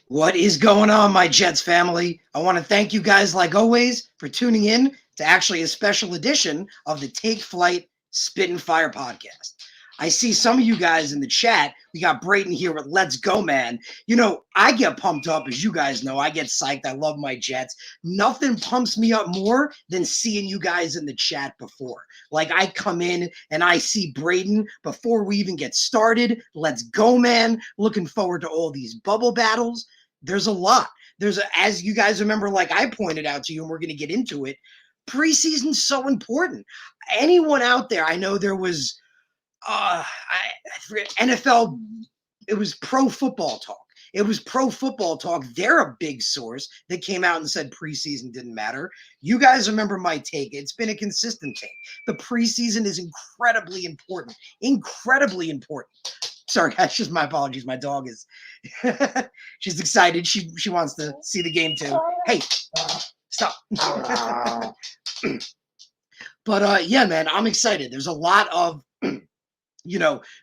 What is going on, my Jets family? I want to thank you guys, like always, for tuning in to actually a special edition of the Take Flight Spit and Fire podcast. I see some of you guys in the chat. We got Brayton here with Let's Go, man. You know, I get pumped up, as you guys know. I get psyched. I love my Jets. Nothing pumps me up more than seeing you guys in the chat before. Like, I come in and I see Brayton before we even get started. Let's go, man. Looking forward to all these bubble battles. There's a lot. As you guys remember, like I pointed out to you, and we're going to get into it, preseason's so important. Anyone out there, I know there was I forget, NFL, it was Pro Football Talk. It was Pro Football Talk. They're a big source that came out and said preseason didn't matter. You guys remember my take. It's been a consistent take. The preseason is incredibly important. Incredibly important. Sorry, guys, just my apologies. My dog is, she's excited. She wants to see the game too. Hey, stop. But yeah, man, I'm excited. There's a lot of,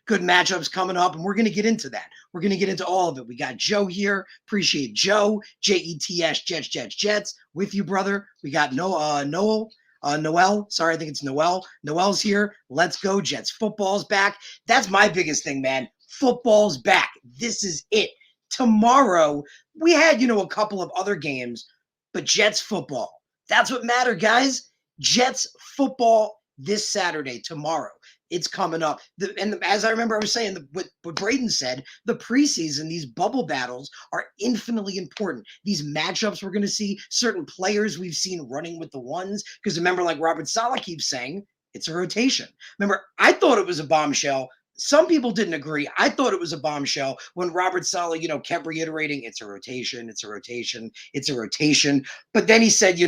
good matchups coming up, and we're going to get into that. We're going to get into all of it. We got Joe here. Appreciate Joe. Jets, Jets. With you, brother. We got Noel. Sorry, I think it's Noel. Noel's here. Let's go, Jets. Football's back. That's my biggest thing, man. Football's back. This is it. Tomorrow, we had, a couple of other games, but Jets football. That's what mattered, guys. Jets football this Saturday, tomorrow. It's coming up. And as I remember, I was saying what Brayden said, the preseason, these bubble battles are infinitely important. These matchups we're going to see, certain players we've seen running with the ones. Because remember, like Robert Saleh keeps saying, it's a rotation. Remember, I thought it was a bombshell. Some people didn't agree. I thought it was a bombshell when Robert Saleh, kept reiterating, it's a rotation, it's a rotation, it's a rotation. But then he said,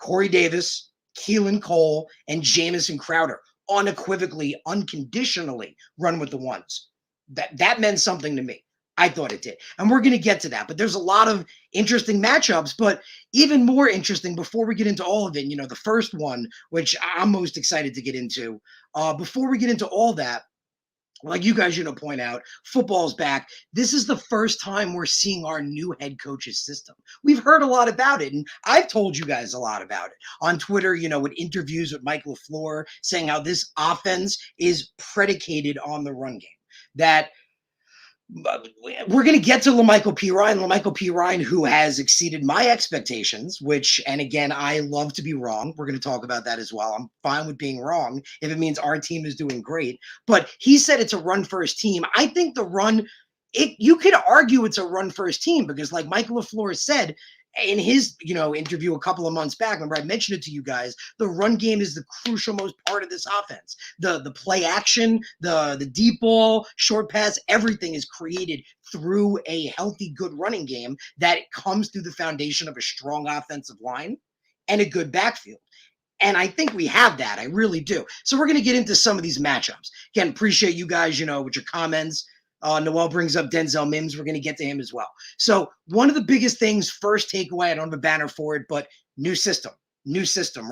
Corey Davis, Keelan Cole, and Jamison Crowder unequivocally, unconditionally run with the ones. That meant something to me. I thought it did. And we're going to get to that. But there's a lot of interesting matchups. But even more interesting, before we get into all of it, the first one, which I'm most excited to get into, before we get into all that, like you guys, point out, football's back. This is the first time we're seeing our new head coach's system. We've heard a lot about it, and I've told you guys a lot about it on Twitter, with interviews with Mike LaFleur, saying how this offense is predicated on the run game. That we're going to get to LaMichael Pirine, who has exceeded my expectations, and again, I love to be wrong. We're going to talk about that as well. I'm fine with being wrong if it means our team is doing great. But he said it's a run-first team. I think the run, you could argue it's a run-first team because like Michael LaFleur said, in his, interview a couple of months back, remember I mentioned it to you guys, the run game is the crucial most part of this offense. The play action, the deep ball, short pass, everything is created through a healthy, good running game that comes through the foundation of a strong offensive line and a good backfield. And I think we have that. I really do. So we're going to get into some of these matchups. Again, appreciate you guys, with your comments. Noel brings up Denzel Mims. We're going to get to him as well. So one of the biggest things, first takeaway, I don't have a banner for it, but new system,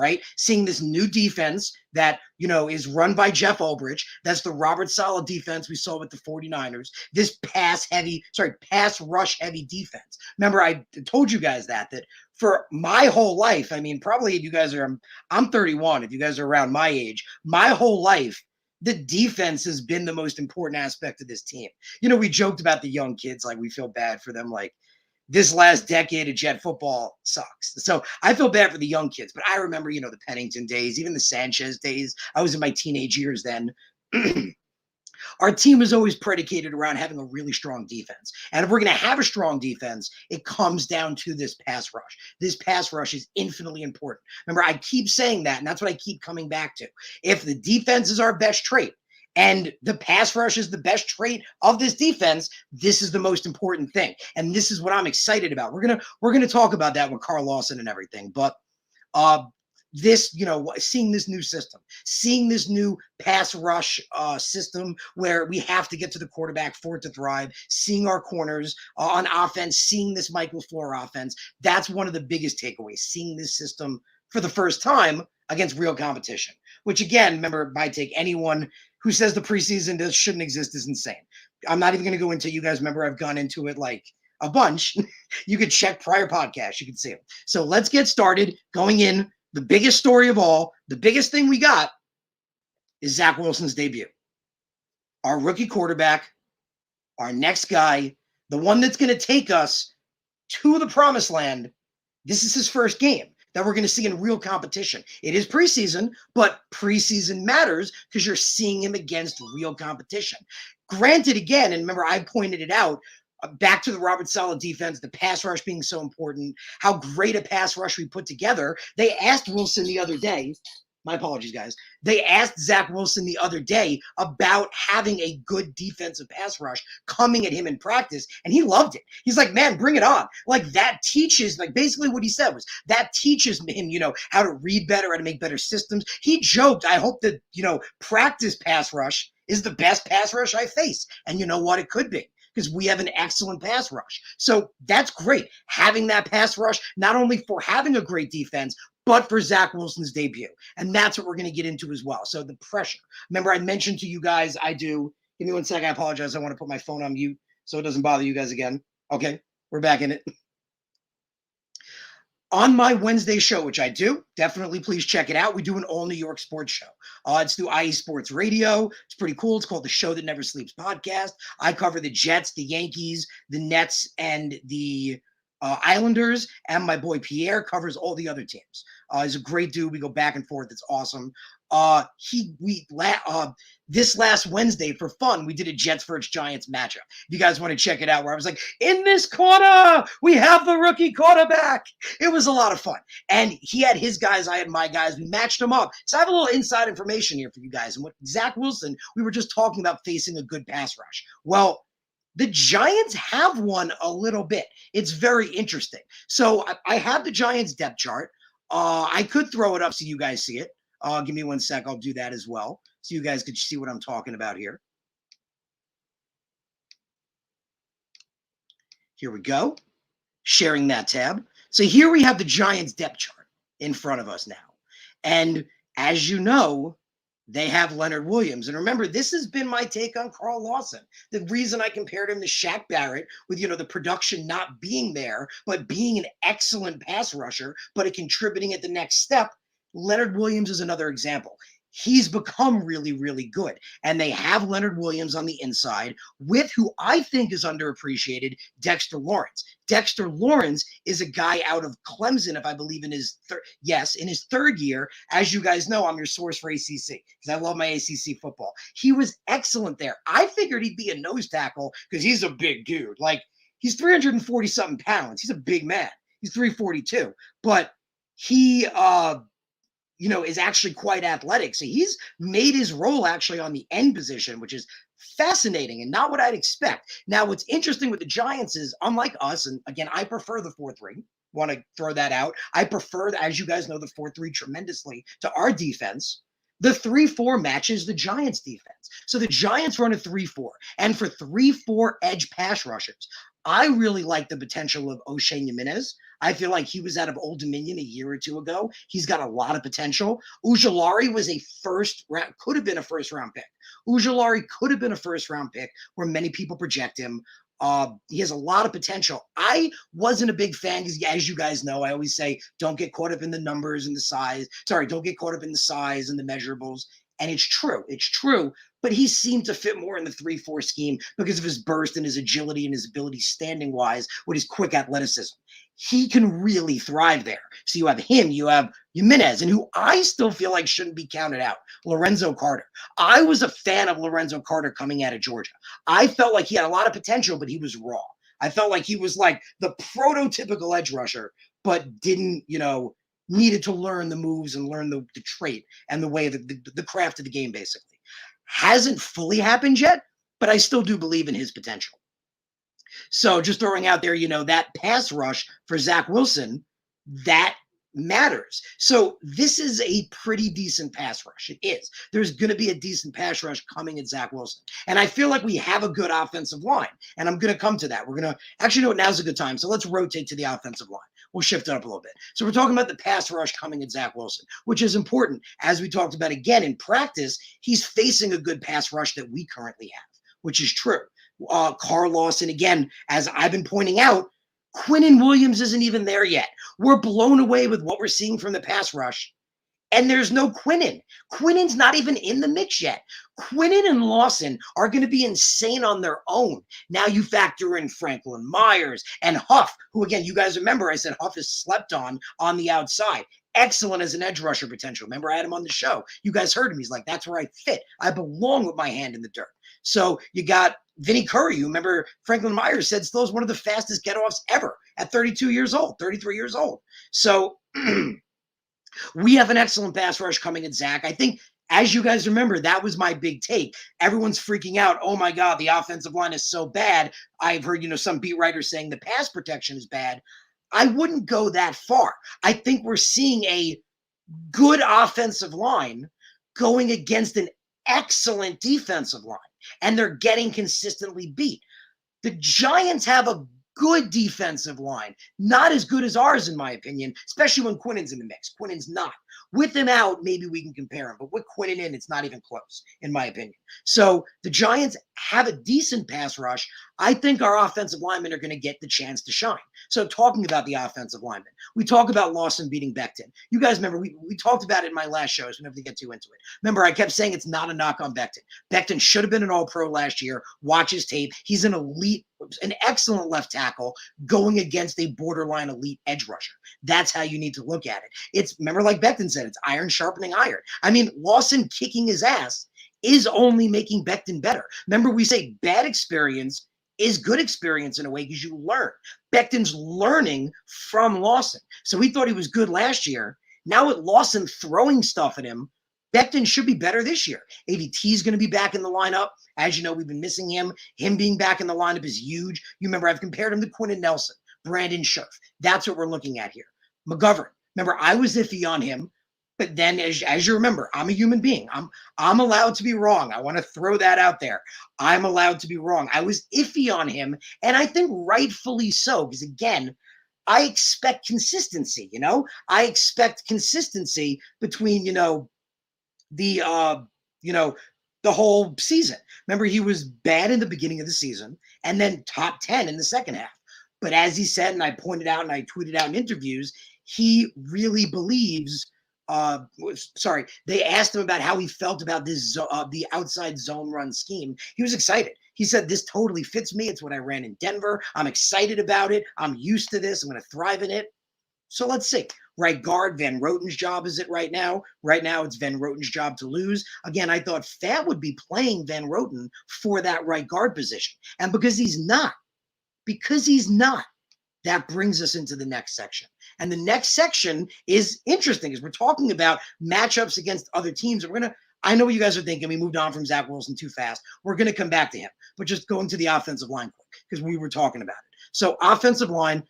right? Seeing this new defense that, is run by Jeff Ulbrich. That's the Robert Saleh defense we saw with the 49ers. This pass rush heavy defense. Remember, I told you guys that for my whole life, I mean, probably if you guys are, I'm 31, if you guys are around my age, my whole life, the defense has been the most important aspect of this team. We joked about the young kids, like we feel bad for them. Like this last decade of Jet football sucks. So I feel bad for the young kids, but I remember, the Pennington days, even the Sanchez days. I was in my teenage years then. Our team is always predicated around having a really strong defense. And if we're going to have a strong defense, it comes down to this pass rush. This pass rush is infinitely important. Remember, I keep saying that, and that's what I keep coming back to. If the defense is our best trait, and the pass rush is the best trait of this defense, this is the most important thing. And this is what I'm excited about. We're gonna talk about that with Carl Lawson and everything. But this, seeing this new system, seeing this new pass rush system where we have to get to the quarterback for it to thrive, seeing our corners on offense, seeing this Mike LaFleur offense, that's one of the biggest takeaways, seeing this system for the first time against real competition, which again, remember my take, anyone who says the preseason shouldn't exist is insane. I'm not even going to go into, you guys remember I've gone into it like a bunch, you could check prior podcasts. You can see them. So let's get started. Going in, the biggest story of all, the biggest thing we got is Zach Wilson's debut. Our rookie quarterback, our next guy, the one that's going to take us to the promised land. This is his first game that we're going to see in real competition. It is preseason, but preseason matters because you're seeing him against real competition. Granted, again, and remember I pointed it out, back to the Robert Saleh defense, the pass rush being so important, how great a pass rush we put together. They asked Wilson the other day, my apologies, guys. They asked Zach Wilson the other day about having a good defensive pass rush coming at him in practice, and he loved it. He's like, man, bring it on. Like, that teaches, like, basically what he said was, that teaches him, how to read better, how to make better systems. He joked, I hope that, practice pass rush is the best pass rush I face. And you know what? It could be, because we have an excellent pass rush. So that's great. Having that pass rush, not only for having a great defense, but for Zach Wilson's debut. And that's what we're going to get into as well. So the pressure. Remember, I mentioned to you guys, give me 1 second. I apologize. I want to put my phone on mute so it doesn't bother you guys again. Okay, we're back in it. On my Wednesday show, which I do, definitely please check it out. We do an all New York sports show. It's through IE Sports Radio. It's pretty cool. It's called The Show That Never Sleeps podcast. I cover the Jets, the Yankees, the Nets, and the Islanders, and my boy Pierre covers all the other teams. He's a great dude. We go back and forth. It's awesome. This last Wednesday for fun, we did a Jets versus Giants matchup. If you guys want to check it out, where I was like, in this corner, we have the rookie quarterback. It was a lot of fun. And he had his guys, I had my guys. We matched them up. So I have a little inside information here for you guys. And what Zach Wilson, we were just talking about facing a good pass rush. Well, the Giants have one a little bit. It's very interesting. So I have the Giants depth chart. I could throw it up so you guys see it. Give me 1 sec. I'll do that as well, so you guys can see what I'm talking about here. Here we go. Sharing that tab. So here we have the Giants depth chart in front of us now. And as you know, they have Leonard Williams. And remember, this has been my take on Carl Lawson. The reason I compared him to Shaq Barrett with, the production not being there, but being an excellent pass rusher, but contributing at the next step. Leonard Williams is another example. He's become really, really good. And they have Leonard Williams on the inside with who I think is underappreciated, Dexter Lawrence. Dexter Lawrence is a guy out of Clemson, if I believe in his third year. As you guys know, I'm your source for ACC because I love my ACC football. He was excellent there. I figured he'd be a nose tackle because he's a big dude. Like, he's 340 something pounds. He's a big man. He's 342, but he, is actually quite athletic. So he's made his role actually on the end position, which is fascinating and not what I'd expect. Now, what's interesting with the Giants is, unlike us, and again, I prefer the 4-3. Want to throw that out. I prefer, as you guys know, the 4-3 tremendously to our defense. The 3-4 matches the Giants defense. So the Giants run a 3-4. And for 3-4 edge pass rushers, I really like the potential of O'Shea Jimenez. I feel like he was out of Old Dominion a year or two ago. He's got a lot of potential. Ujulari was could have been a first-round pick. Ujulari could have been a first-round pick where many people project him. He has a lot of potential. I wasn't a big fan because, as you guys know, I always say, don't get caught up in the numbers and the size. Don't get caught up in the size and the measurables. And it's true. It's true. But he seemed to fit more in the 3-4 scheme because of his burst and his agility and his ability standing-wise with his quick athleticism. He can really thrive there. So you have him, you have Jimenez, and who I still feel like shouldn't be counted out, Lorenzo Carter. I was a fan of Lorenzo Carter coming out of Georgia. I felt like he had a lot of potential, but he was raw. I felt like he was like the prototypical edge rusher, but didn't, needed to learn the moves and learn the trait and the way, the craft of the game, basically. Hasn't fully happened yet, but I still do believe in his potential. So just throwing out there, that pass rush for Zach Wilson, that matters. So this is a pretty decent pass rush. It is. There's going to be a decent pass rush coming at Zach Wilson. And I feel like we have a good offensive line. And I'm going to come to that. We're going to actually know what, now's a good time. So let's rotate to the offensive line. We'll shift it up a little bit. So we're talking about the pass rush coming at Zach Wilson, which is important. As we talked about again in practice, he's facing a good pass rush that we currently have, which is true. Carl Lawson. Again, as I've been pointing out, Quinnen Williams isn't even there yet. We're blown away with what we're seeing from the pass rush. And there's no Quinnen. Quinnen's not even in the mix yet. Quinnen and Lawson are going to be insane on their own. Now you factor in Franklin Myers and Huff, who, again, you guys remember I said Huff is slept on the outside. Excellent as an edge rusher potential. Remember, I had him on the show. You guys heard him. He's like, that's where I fit. I belong with my hand in the dirt. So you got Vinny Curry. You remember Franklin Myers said still is one of the fastest get-offs ever at 32 years old, 33 years old. So we have an excellent pass rush coming at Zach. I think, as you guys remember, that was my big take. Everyone's freaking out. Oh, my God, the offensive line is so bad. I've heard, some beat writers saying the pass protection is bad. I wouldn't go that far. I think we're seeing a good offensive line going against an excellent defensive line, and they're getting consistently beat. The Giants have a good defensive line, not as good as ours, in my opinion, especially when Quinnen's in the mix. Quinnen's not. With him out, maybe we can compare him, but with Quinnen in, it's not even close, in my opinion. So the Giants have a decent pass rush. I think our offensive linemen are going to get the chance to shine. So talking about the offensive linemen, we talk about Lawson beating Becton. You guys remember, we talked about it in my last shows. We never get too into it. Remember, I kept saying it's not a knock on Becton. Becton should have been an all-pro last year. Watch his tape. He's an excellent left tackle going against a borderline elite edge rusher. That's how you need to look at it. It's, remember, like Becton said, it's iron sharpening iron. I mean, Lawson kicking his ass is only making Becton better. Remember, we say bad experience is good experience in a way because you learn. Becton's learning from Lawson. So we thought he was good last year. Now with Lawson throwing stuff at him, Becton should be better this year. ADT is going to be back in the lineup. As you know, we've been missing him. Him being back in the lineup is huge. You remember, I've compared him to Quentin Nelson, Brandon Scherf. That's what we're looking at here. McGovern. Remember, I was iffy on him. But then, as you remember, I'm a human being. I'm allowed to be wrong. I want to throw that out there. I'm allowed to be wrong. I was iffy on him, and I think rightfully so, because, again, I expect consistency, I expect consistency between, the whole season. Remember, he was bad in the beginning of the season and then top 10 in the second half. But as he said, and I pointed out and I tweeted out in interviews, he really believes they asked him about how he felt about this the outside zone run scheme. He was excited. He said, this totally fits me. It's what I ran in Denver. I'm excited about it. I'm used to this. I'm going to thrive in it. So let's see. Right guard, Van Roten's job is it right now? Right now, it's Van Roten's job to lose. Again, I thought Fat would be playing Van Roten for that right guard position. And because he's not, that brings us into the next section. And the next section is interesting because we're talking about matchups against other teams. And I know what you guys are thinking. We moved on from Zach Wilson too fast. We're going to come back to him. But just going to the offensive line quick because we were talking about it. So offensive line,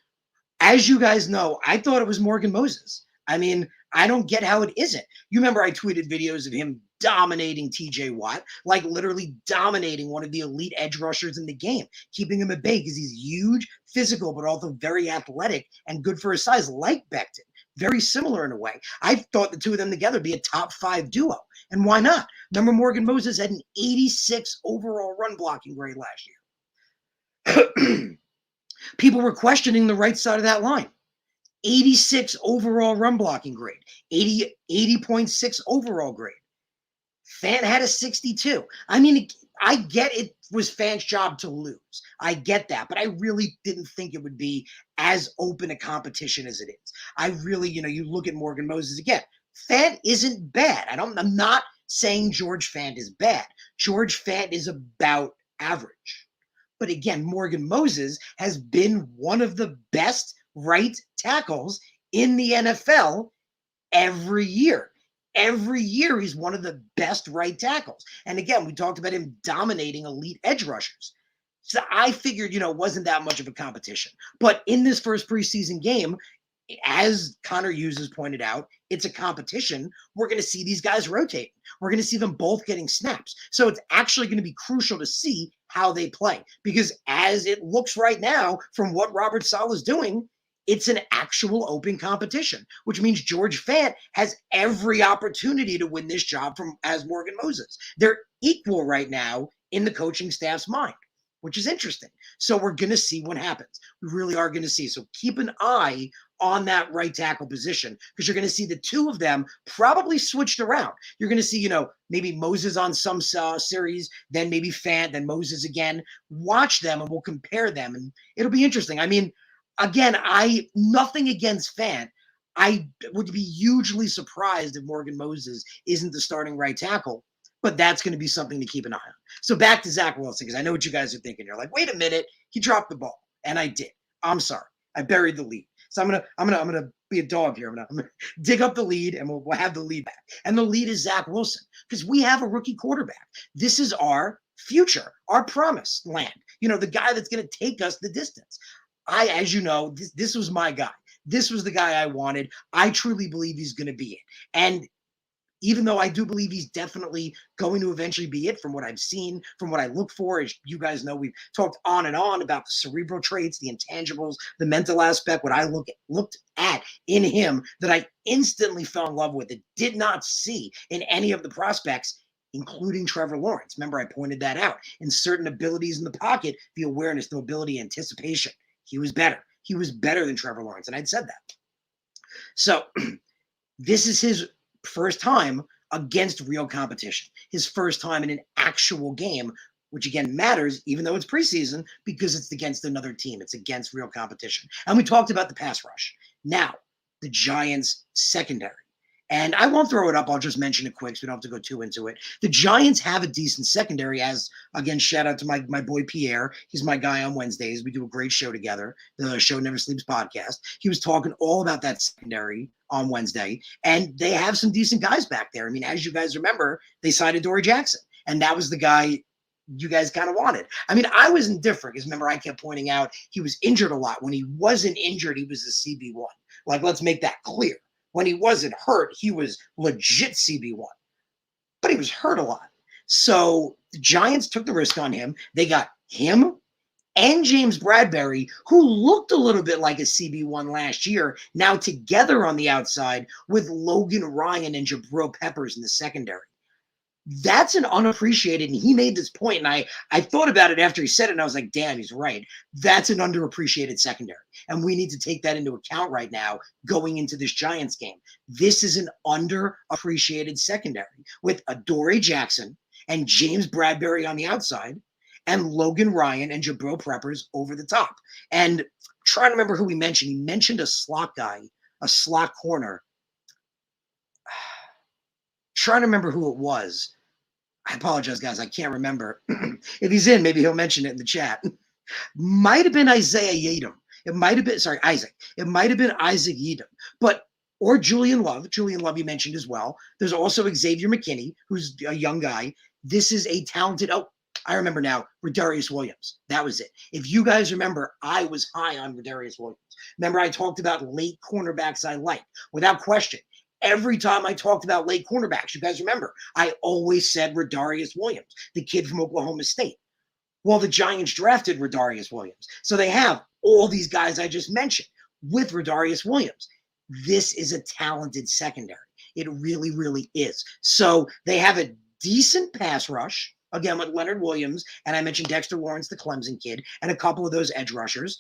as you guys know, I thought it was Morgan Moses. I mean, I don't get how it isn't. You remember I tweeted videos of him dominating TJ Watt, like literally dominating one of the elite edge rushers in the game, keeping him at bay because he's huge, physical, but also very athletic and good for his size, like Becton. Very similar in a way. I thought the two of them together would be a top 5 duo. And why not? Remember, Morgan Moses had an 86 overall run blocking grade last year. People were questioning the right side of that line. 86 overall run blocking grade, 80.6 overall grade. Fant had a 62. I mean, I get it was Fant's job to lose. I get that, but I really didn't think it would be as open a competition as it is. I really, you look at Morgan Moses again. Fant isn't bad. I'm not saying George Fant is bad. George Fant is about average. But again, Morgan Moses has been one of the best right tackles in the NFL every year. Every year, he's one of the best right tackles. And again, we talked about him dominating elite edge rushers. So I figured, it wasn't that much of a competition. But in this first preseason game, as Connor Hughes has pointed out, it's a competition. We're going to see these guys rotating. We're going to see them both getting snaps. So it's actually going to be crucial to see how they play. Because as it looks right now, from what Robert Saleh is doing, it's an actual open competition, which means George Fant has every opportunity to win this job as Morgan Moses. They're equal right now in the coaching staff's mind. which is interesting. So we're going to see what happens. We really are going to see. So keep an eye on that right tackle position, because you're going to see the two of them probably switched around. You're going to see, maybe Moses on some series, then maybe Fant, then Moses again. Watch them and we'll compare them, and it'll be interesting. I mean, again, nothing against Fant. I would be hugely surprised if Morgan Moses isn't the starting right tackle, but that's going to be something to keep an eye on. So back to Zach Wilson, because I know what you guys are thinking. You're like, wait a minute, he dropped the ball, and I did. I'm sorry, I buried the lead. So I'm gonna be a dog here. I'm gonna dig up the lead, and we'll have the lead back. And the lead is Zach Wilson, because we have a rookie quarterback. This is our future, our promised land. The guy that's going to take us the distance. As you know, this was my guy. This was the guy I wanted. I truly believe he's going to be it. And even though I do believe he's definitely going to eventually be it, from what I've seen, from what I look for, as you guys know, we've talked on and on about the cerebral traits, the intangibles, the mental aspect, what I looked at in him that I instantly fell in love with, that did not see in any of the prospects, including Trevor Lawrence. Remember, I pointed that out. In certain abilities in the pocket, the awareness, the mobility, anticipation, he was better. He was better than Trevor Lawrence, and I'd said that. So this is his first time against real competition, his first time in an actual game, which again matters, even though it's preseason, because it's against another team. It's against real competition. And we talked about the pass rush. Now, the Giants secondary. And I won't throw it up. I'll just mention it quick so we don't have to go too into it. The Giants have a decent secondary, as, again, shout out to my boy Pierre. He's my guy on Wednesdays. We do a great show together, the Show Never Sleeps podcast. He was talking all about that secondary on Wednesday, and they have some decent guys back there. I mean, as you guys remember, they signed Dory Jackson, and that was the guy you guys kind of wanted. I mean, I was indifferent, because remember, I kept pointing out he was injured a lot. When he wasn't injured, he was a CB1. Like, let's make that clear. When he wasn't hurt, he was legit CB1, but he was hurt a lot. So the Giants took the risk on him. They got him and James Bradberry, who looked a little bit like a CB1 last year, now together on the outside with Logan Ryan and Jabril Peppers in the secondary. That's an unappreciated, and he made this point, and I thought about it after he said it, and I was like, damn, he's right. That's an underappreciated secondary, and we need to take that into account right now going into this Giants game. This is an underappreciated secondary with a Dory Jackson and James Bradberry on the outside and Logan Ryan and Jabril Peppers over the top. And trying to remember who he mentioned. He mentioned a slot guy, a slot corner. Trying to remember who it was. I apologize, guys. I can't remember. If he's in, maybe he'll mention it in the chat. Might have been Isaiah Yadam. It might have been, Isaac. It might have been Isaac Yadam. Or Julian Love. Julian Love you mentioned as well. There's also Xavier McKinney, who's a young guy. This is a talented, I remember now, Radarius Williams. That was it. If you guys remember, I was high on Radarius Williams. Remember, I talked about late cornerbacks I like, without question. Every time I talked about late cornerbacks, you guys remember, I always said Radarius Williams, the kid from Oklahoma State. Well, the Giants drafted Radarius Williams. So they have all these guys I just mentioned with Radarius Williams. This is a talented secondary. It really, really is. So they have a decent pass rush, again, with Leonard Williams, and I mentioned Dexter Lawrence, the Clemson kid, and a couple of those edge rushers.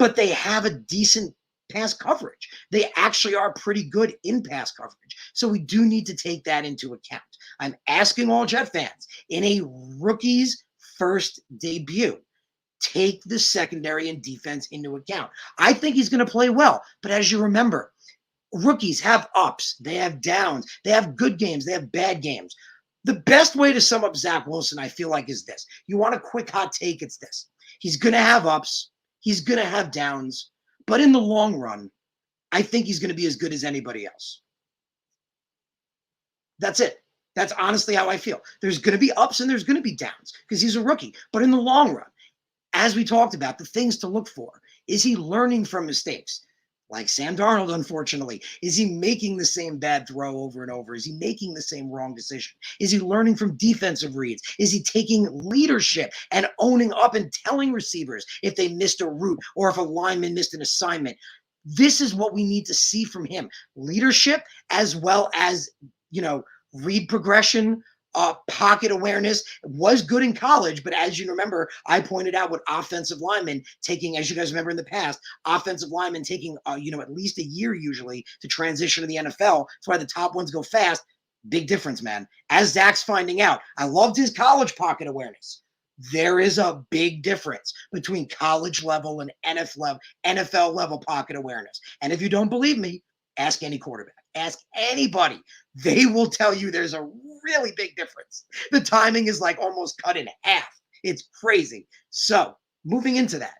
But they have a decent pass coverage. They actually are pretty good in pass coverage. So we do need to take that into account. I'm asking all Jet fans, in a rookie's first debut, take the secondary and defense into account. I think he's going to play well, but as you remember, rookies have ups, they have downs, they have good games, they have bad games. The best way to sum up Zach Wilson, I feel like, is this. You want a quick hot take, it's this. He's going to have ups, he's going to have downs, but in the long run, I think he's going to be as good as anybody else. That's it. That's honestly how I feel. There's going to be ups and there's going to be downs because he's a rookie. But in the long run, as we talked about, the things to look for, is he learning from mistakes? Like Sam Darnold, unfortunately. Is he making the same bad throw over and over? Is he making the same wrong decision? Is he learning from defensive reads? Is he taking leadership and owning up and telling receivers if they missed a route or if a lineman missed an assignment? This is what we need to see from him. Leadership as well as, read progression, Pocket awareness was good in college, but as you remember, I pointed out what offensive linemen taking, as you guys remember in the past, offensive linemen taking, at least a year usually to transition to the NFL. That's why the top ones go fast. Big difference, man. As Zach's finding out, I loved his college pocket awareness. There is a big difference between college level and NFL level pocket awareness. And if you don't believe me, ask any quarterback. Ask anybody. They will tell you there's a really big difference. The timing is like almost cut in half. It's crazy. So moving into that,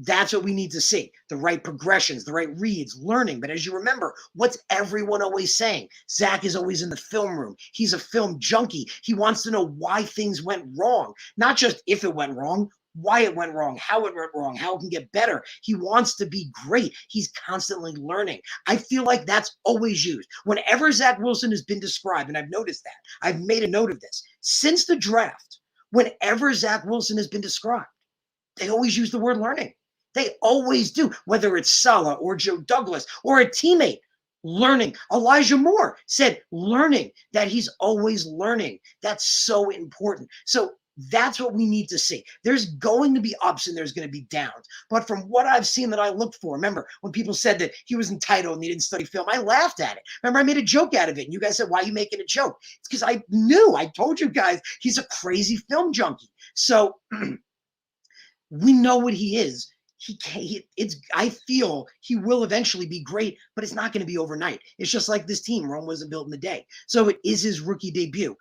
that's what we need to see. The right progressions, the right reads, learning. But as you remember, what's everyone always saying? Zach is always in the film room. He's a film junkie. He wants to know why things went wrong. Not just if it went wrong, why it went wrong, how it went wrong, how it can get better. He wants to be great. He's constantly learning. I feel like that's always used. Whenever Zach Wilson has been described, and I've noticed that, I've made a note of this, since the draft, whenever Zach Wilson has been described, they always use the word learning. They always do, whether it's Saleh or Joe Douglas or a teammate. Learning. Elijah Moore said learning, that he's always learning. That's so important. So that's what we need to see. There's going to be ups and there's going to be downs. But from what I've seen that I looked for, remember when people said that he was entitled and he didn't study film, I laughed at it. Remember, I made a joke out of it. And you guys said, why are you making a joke? It's because I told you guys, he's a crazy film junkie. So we know what he is. I feel he will eventually be great, but it's not going to be overnight. It's just like this team. Rome wasn't built in a day. So it is his rookie debut.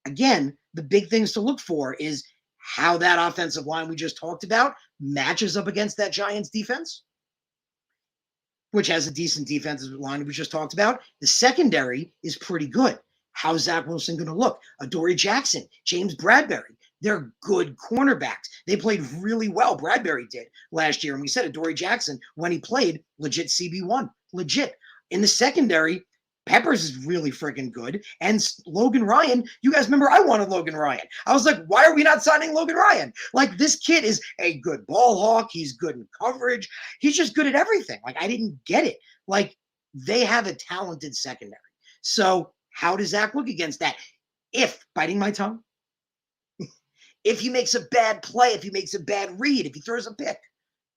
Again, the big things to look for is how that offensive line we just talked about matches up against that Giants defense, which has a decent defensive line we just talked about. The secondary is pretty good. How's Zach Wilson going to look? Dory Jackson, James Bradberry. They're good cornerbacks. They played really well. Bradberry did last year. And we said Dory Jackson, when he played, legit CB1. Legit. In the secondary, Peppers is really freaking good. And Logan Ryan, you guys remember I wanted Logan Ryan. I was like, why are we not signing Logan Ryan? Like, this kid is a good ball hawk. He's good in coverage. He's just good at everything. Like, I didn't get it. Like, they have a talented secondary. So how does Zach look against that? If, biting my tongue, if he makes a bad play, if he makes a bad read, if he throws a pick,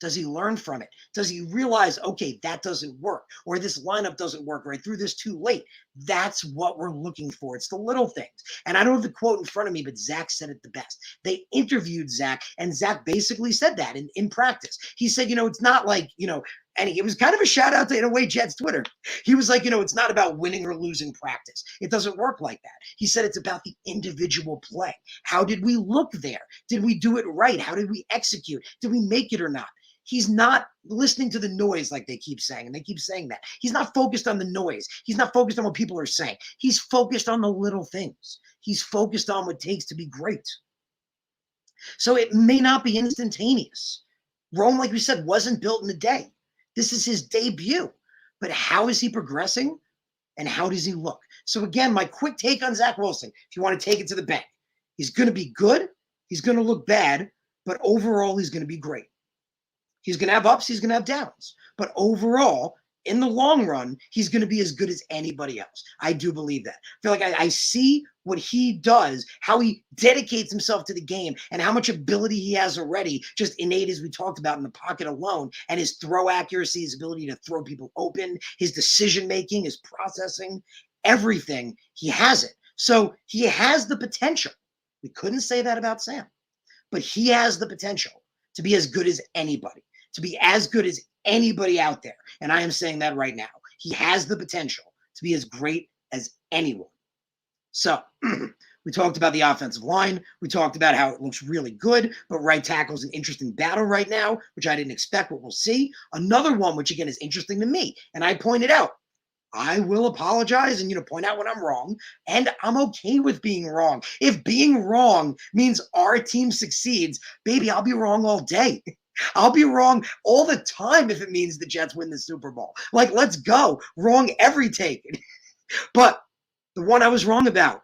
does he learn from it? Does he realize, okay, that doesn't work, or this lineup doesn't work, or I threw this too late? That's what we're looking for. It's the little things. And I don't have the quote in front of me, but Zach said it the best. They interviewed Zach, and Zach basically said that in practice. He said, it's not like, and it was kind of a shout out to, in a way, Jet's Twitter. He was like, it's not about winning or losing practice. It doesn't work like that. He said it's about the individual play. How did we look there? Did we do it right? How did we execute? Did we make it or not? He's not listening to the noise like they keep saying, and they keep saying that. He's not focused on the noise. He's not focused on what people are saying. He's focused on the little things. He's focused on what it takes to be great. So it may not be instantaneous. Rome, like we said, wasn't built in a day. This is his debut. But how is he progressing, and how does he look? So again, my quick take on Zach Wilson, if you want to take it to the bank, he's going to be good. He's going to look bad, but overall, he's going to be great. He's going to have ups, he's going to have downs. But overall, in the long run, he's going to be as good as anybody else. I do believe that. I feel like I see what he does, how he dedicates himself to the game, and how much ability he has already, just innate as we talked about in the pocket alone, and his throw accuracy, his ability to throw people open, his decision-making, his processing, everything, he has it. So he has the potential. We couldn't say that about Sam, but he has the potential to be as good as anybody. To be as good as anybody out there. And I am saying that right now. He has the potential to be as great as anyone. So we talked about the offensive line. We talked about how it looks really good, but right tackle is an interesting battle right now, which I didn't expect, but we'll see. Another one, which again is interesting to me, and I pointed out, I will apologize and, point out when I'm wrong, and I'm okay with being wrong. If being wrong means our team succeeds, baby, I'll be wrong all day. I'll be wrong all the time if it means the Jets win the Super Bowl. Like, let's go. Wrong every take. But the one I was wrong about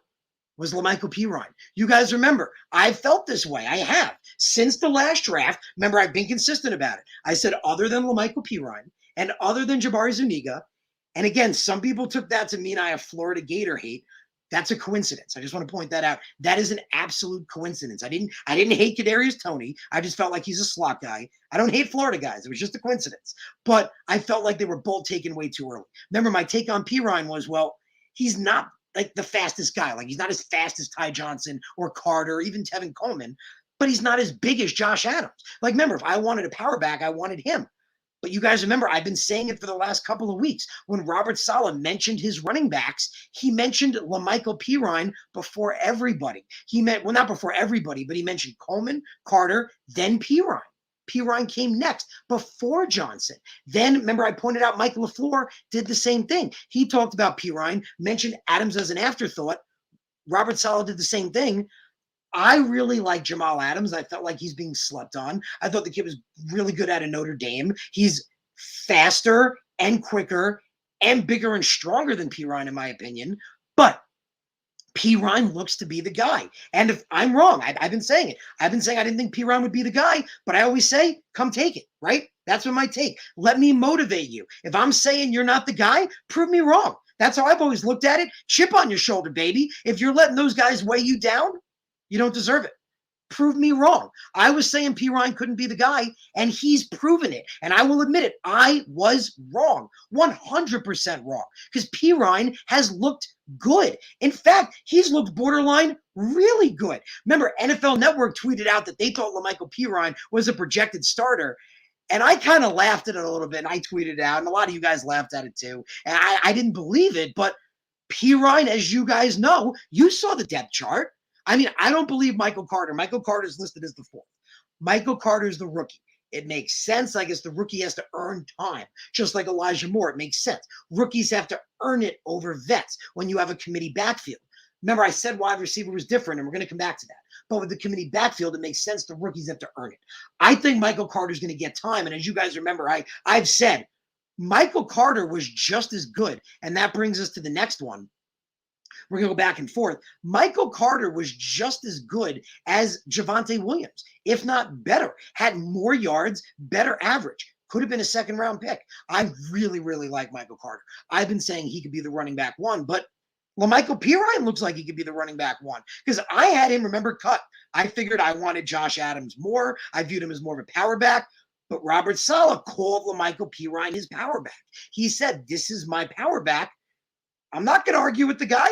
was La'Mical Pirine. You guys remember, I felt this way. I have. Since the last draft, remember, I've been consistent about it. I said other than La'Mical Pirine and other than Jabari Zuniga, and again, some people took that to mean I have Florida Gator hate. That's a coincidence. I just want to point that out. That is an absolute coincidence. I didn't hate Kadarius Toney. I just felt like he's a slot guy. I don't hate Florida guys. It was just a coincidence. But I felt like they were both taken way too early. Remember, my take on Perine was, well, he's not like the fastest guy. Like, he's not as fast as Ty Johnson or Carter or even Tevin Coleman, but he's not as big as Josh Adams. Like, remember, if I wanted a power back, I wanted him. But you guys remember, I've been saying it for the last couple of weeks. When Robert Saleh mentioned his running backs, he mentioned La'Mical Perine before everybody. He meant, well, not before everybody, but he mentioned Coleman, Carter, then Perine. Perine came next before Johnson. Then, remember, I pointed out Mike LaFleur did the same thing. He talked about Perine, mentioned Adams as an afterthought. Robert Saleh did the same thing. I really like Jamal Adams. I felt like he's being slept on. I thought the kid was really good out of Notre Dame. He's faster and quicker and bigger and stronger than Perine, in my opinion. But Perine looks to be the guy. And if I'm wrong, I've been saying it. I've been saying I didn't think Perine would be the guy, but I always say, come take it, right? That's what my take. Let me motivate you. If I'm saying you're not the guy, prove me wrong. That's how I've always looked at it. Chip on your shoulder, baby. If you're letting those guys weigh you down, you don't deserve it. Prove me wrong. I was saying Perine couldn't be the guy, and he's proven it. And I will admit it, I was wrong, 100% wrong, because Perine has looked good. In fact, he's looked borderline really good. Remember, NFL Network tweeted out that they thought La'Mical Perine was a projected starter. And I kind of laughed at it a little bit, and I tweeted it out, and a lot of you guys laughed at it too. And I didn't believe it, but Perine, as you guys know, you saw the depth chart. I mean, I don't believe Michael Carter. Michael Carter is listed as the fourth. Michael Carter is the rookie. It makes sense. I guess the rookie has to earn time, just like Elijah Moore. It makes sense. Rookies have to earn it over vets when you have a committee backfield. Remember, I said wide receiver was different, and we're going to come back to that. But with the committee backfield, it makes sense the rookies have to earn it. I think Michael Carter's going to get time. And as you guys remember, I've said Michael Carter was just as good. And that brings us to the next one. We're going to go back and forth. Michael Carter was just as good as Javonte Williams, if not better, had more yards, better average. Could have been a second-round pick. I really, really like Michael Carter. I've been saying he could be the running back one, but La'Mical Perine looks like he could be the running back one because I had him, remember, cut. I figured I wanted Josh Adams more. I viewed him as more of a power back, but Robert Saleh called La'Mical Perine his power back. He said, this is my power back. I'm not going to argue with the guy.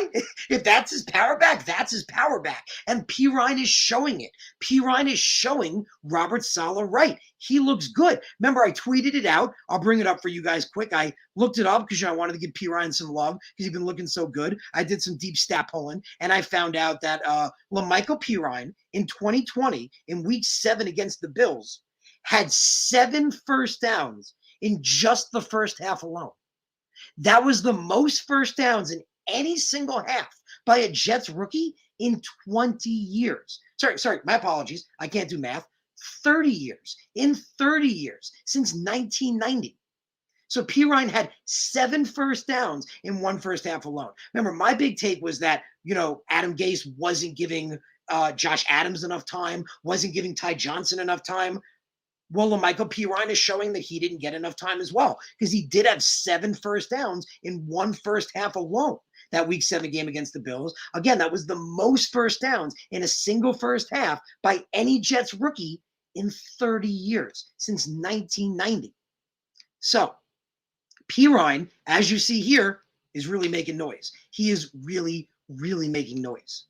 If that's his power back, that's his power back. And Perine is showing it. Perine is showing Robert Saleh right. He looks good. Remember, I tweeted it out. I'll bring it up for you guys quick. I looked it up because I wanted to give Perine some love because he's been looking so good. I did some deep stat pulling, and I found out that La'Mical Perine in 2020, in week 7 against the Bills, had 7 first downs in just the first half alone. That was the most first downs in any single half by a Jets rookie in 20 years. Sorry, my apologies. I can't do math. 30 years. In 30 years, since 1990. So Perine had 7 first downs in one first half alone. Remember, my big take was that, Adam Gase wasn't giving Josh Adams enough time, wasn't giving Ty Johnson enough time. Well, La'Mical Perine is showing that he didn't get enough time as well because he did have 7 first downs in one first half alone. That week 7 game against the Bills. Again, that was the most first downs in a single first half by any Jets rookie in 30 years, since 1990. So Perine, as you see here, is really making noise. He is really, really making noise.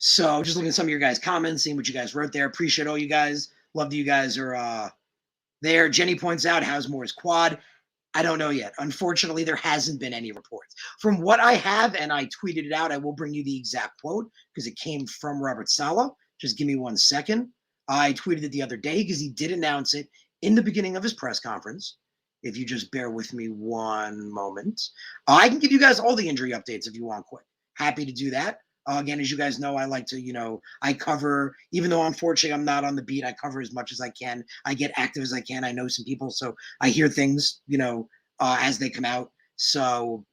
So just looking at some of your guys' comments, seeing what you guys wrote there. Appreciate all you guys. Love that you guys are there. Jenny points out, how's Moore's quad? I don't know yet. Unfortunately, there hasn't been any reports. From what I have, and I tweeted it out, I will bring you the exact quote because it came from Robert Saleh. Just give me 1 second. I tweeted it the other day because he did announce it in the beginning of his press conference. If you just bear with me 1 moment. I can give you guys all the injury updates if you want quick. Happy to do that. Again, as you guys know, I like to, I cover, even though unfortunately I'm not on the beat, I cover as much as I can. I get active as I can. I know some people, so I hear things, as they come out. So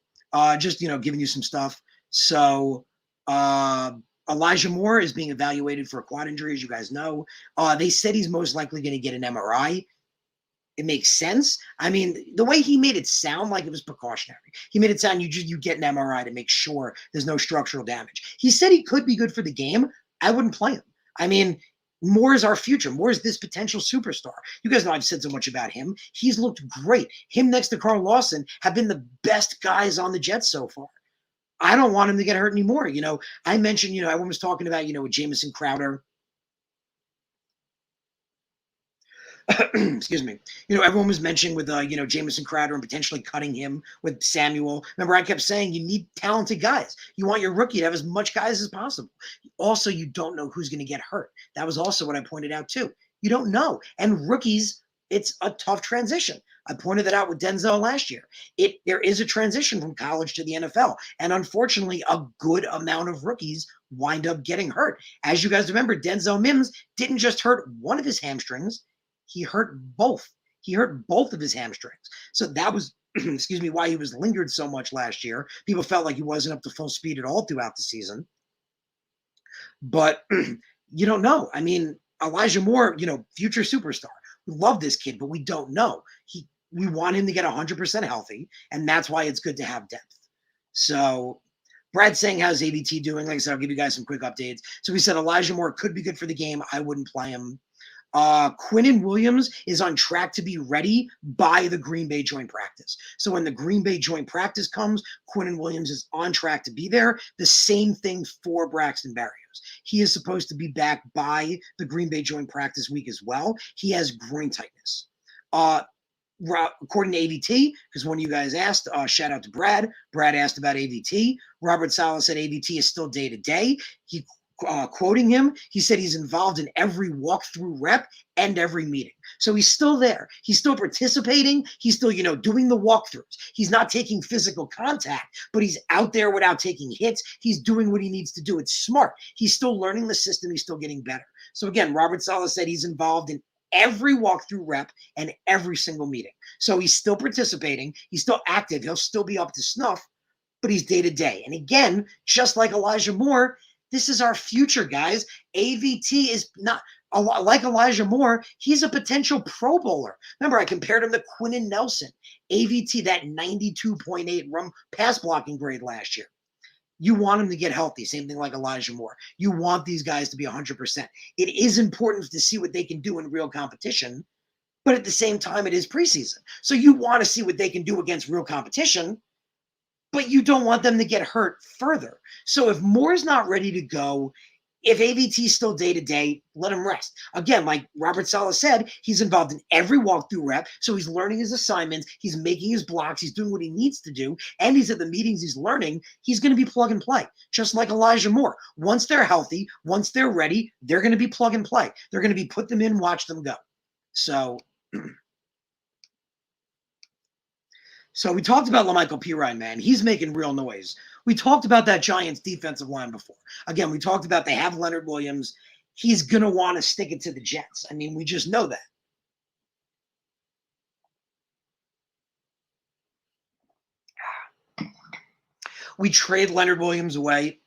just, giving you some stuff. So Elijah Moore is being evaluated for a quad injury, as you guys know. They said he's most likely going to get an MRI. It makes sense. I mean, the way he made it sound like it was precautionary. He made it sound you get an MRI to make sure there's no structural damage. He said he could be good for the game. I wouldn't play him. I mean, Moore is our future. Moore is this potential superstar. You guys know I've said so much about him. He's looked great. Him next to Carl Lawson have been the best guys on the Jets so far. I don't want him to get hurt anymore. I mentioned, everyone was talking about, with Jamison Crowder. Excuse me. Everyone was mentioning with, Jamison Crowder and potentially cutting him with Samuel. Remember, I kept saying you need talented guys. You want your rookie to have as much guys as possible. Also, you don't know who's going to get hurt. That was also what I pointed out, too. You don't know. And rookies, it's a tough transition. I pointed that out with Denzel last year. There is a transition from college to the NFL. And unfortunately, a good amount of rookies wind up getting hurt. As you guys remember, Denzel Mims didn't just hurt one of his hamstrings. He hurt both. He hurt both of his hamstrings. So that was, excuse me, why he was lingered so much last year. People felt like he wasn't up to full speed at all throughout the season. But you don't know. I mean, Elijah Moore, future superstar. We love this kid, but we don't know. We want him to get 100% healthy, and that's why it's good to have depth. So Brad's saying, how's AVT doing? Like I said, I'll give you guys some quick updates. So we said Elijah Moore could be good for the game. I wouldn't play him. Quinnen Williams is on track to be ready by the Green Bay joint practice. So when the Green Bay joint practice comes, Quinnen Williams is on track to be there. The same thing for Braxton Berrios. He is supposed to be back by the Green Bay joint practice week as well. He has groin tightness. According to AVT, because one of you guys asked, shout out to Brad. Brad asked about AVT. Robert Salas said AVT is still day-to-day. He quoting him, he said he's involved in every walkthrough rep and every meeting. So he's still there. He's still participating. He's still, doing the walkthroughs. He's not taking physical contact, but he's out there without taking hits. He's doing what he needs to do. It's smart. He's still learning the system. He's still getting better. So again, Robert Salas said he's involved in every walkthrough rep and every single meeting. So he's still participating. He's still active. He'll still be up to snuff, but he's day to day. And again, just like Elijah Moore, this is our future, guys. AVT is not like Elijah Moore. He's a potential Pro Bowler. Remember, I compared him to Quentin Nelson. AVT, that 92.8 pass blocking grade last year. You want him to get healthy. Same thing like Elijah Moore. You want these guys to be 100%. It is important to see what they can do in real competition, but at the same time, it is preseason. So you want to see what they can do against real competition, but you don't want them to get hurt further. So if Moore's not ready to go, if AVT's still day-to-day, let him rest. Again, like Robert Salas said, he's involved in every walkthrough rep, so he's learning his assignments, he's making his blocks, he's doing what he needs to do, and he's at the meetings, he's learning. He's going to be plug and play, just like Elijah Moore. Once they're healthy, once they're ready, they're going to be plug and play. They're going to be put them in, watch them go. So we talked about LaMichael Pirine, man. He's making real noise. We talked about that Giants defensive line before. Again, we talked about they have Leonard Williams. He's going to want to stick it to the Jets. I mean, we just know that. We trade Leonard Williams away.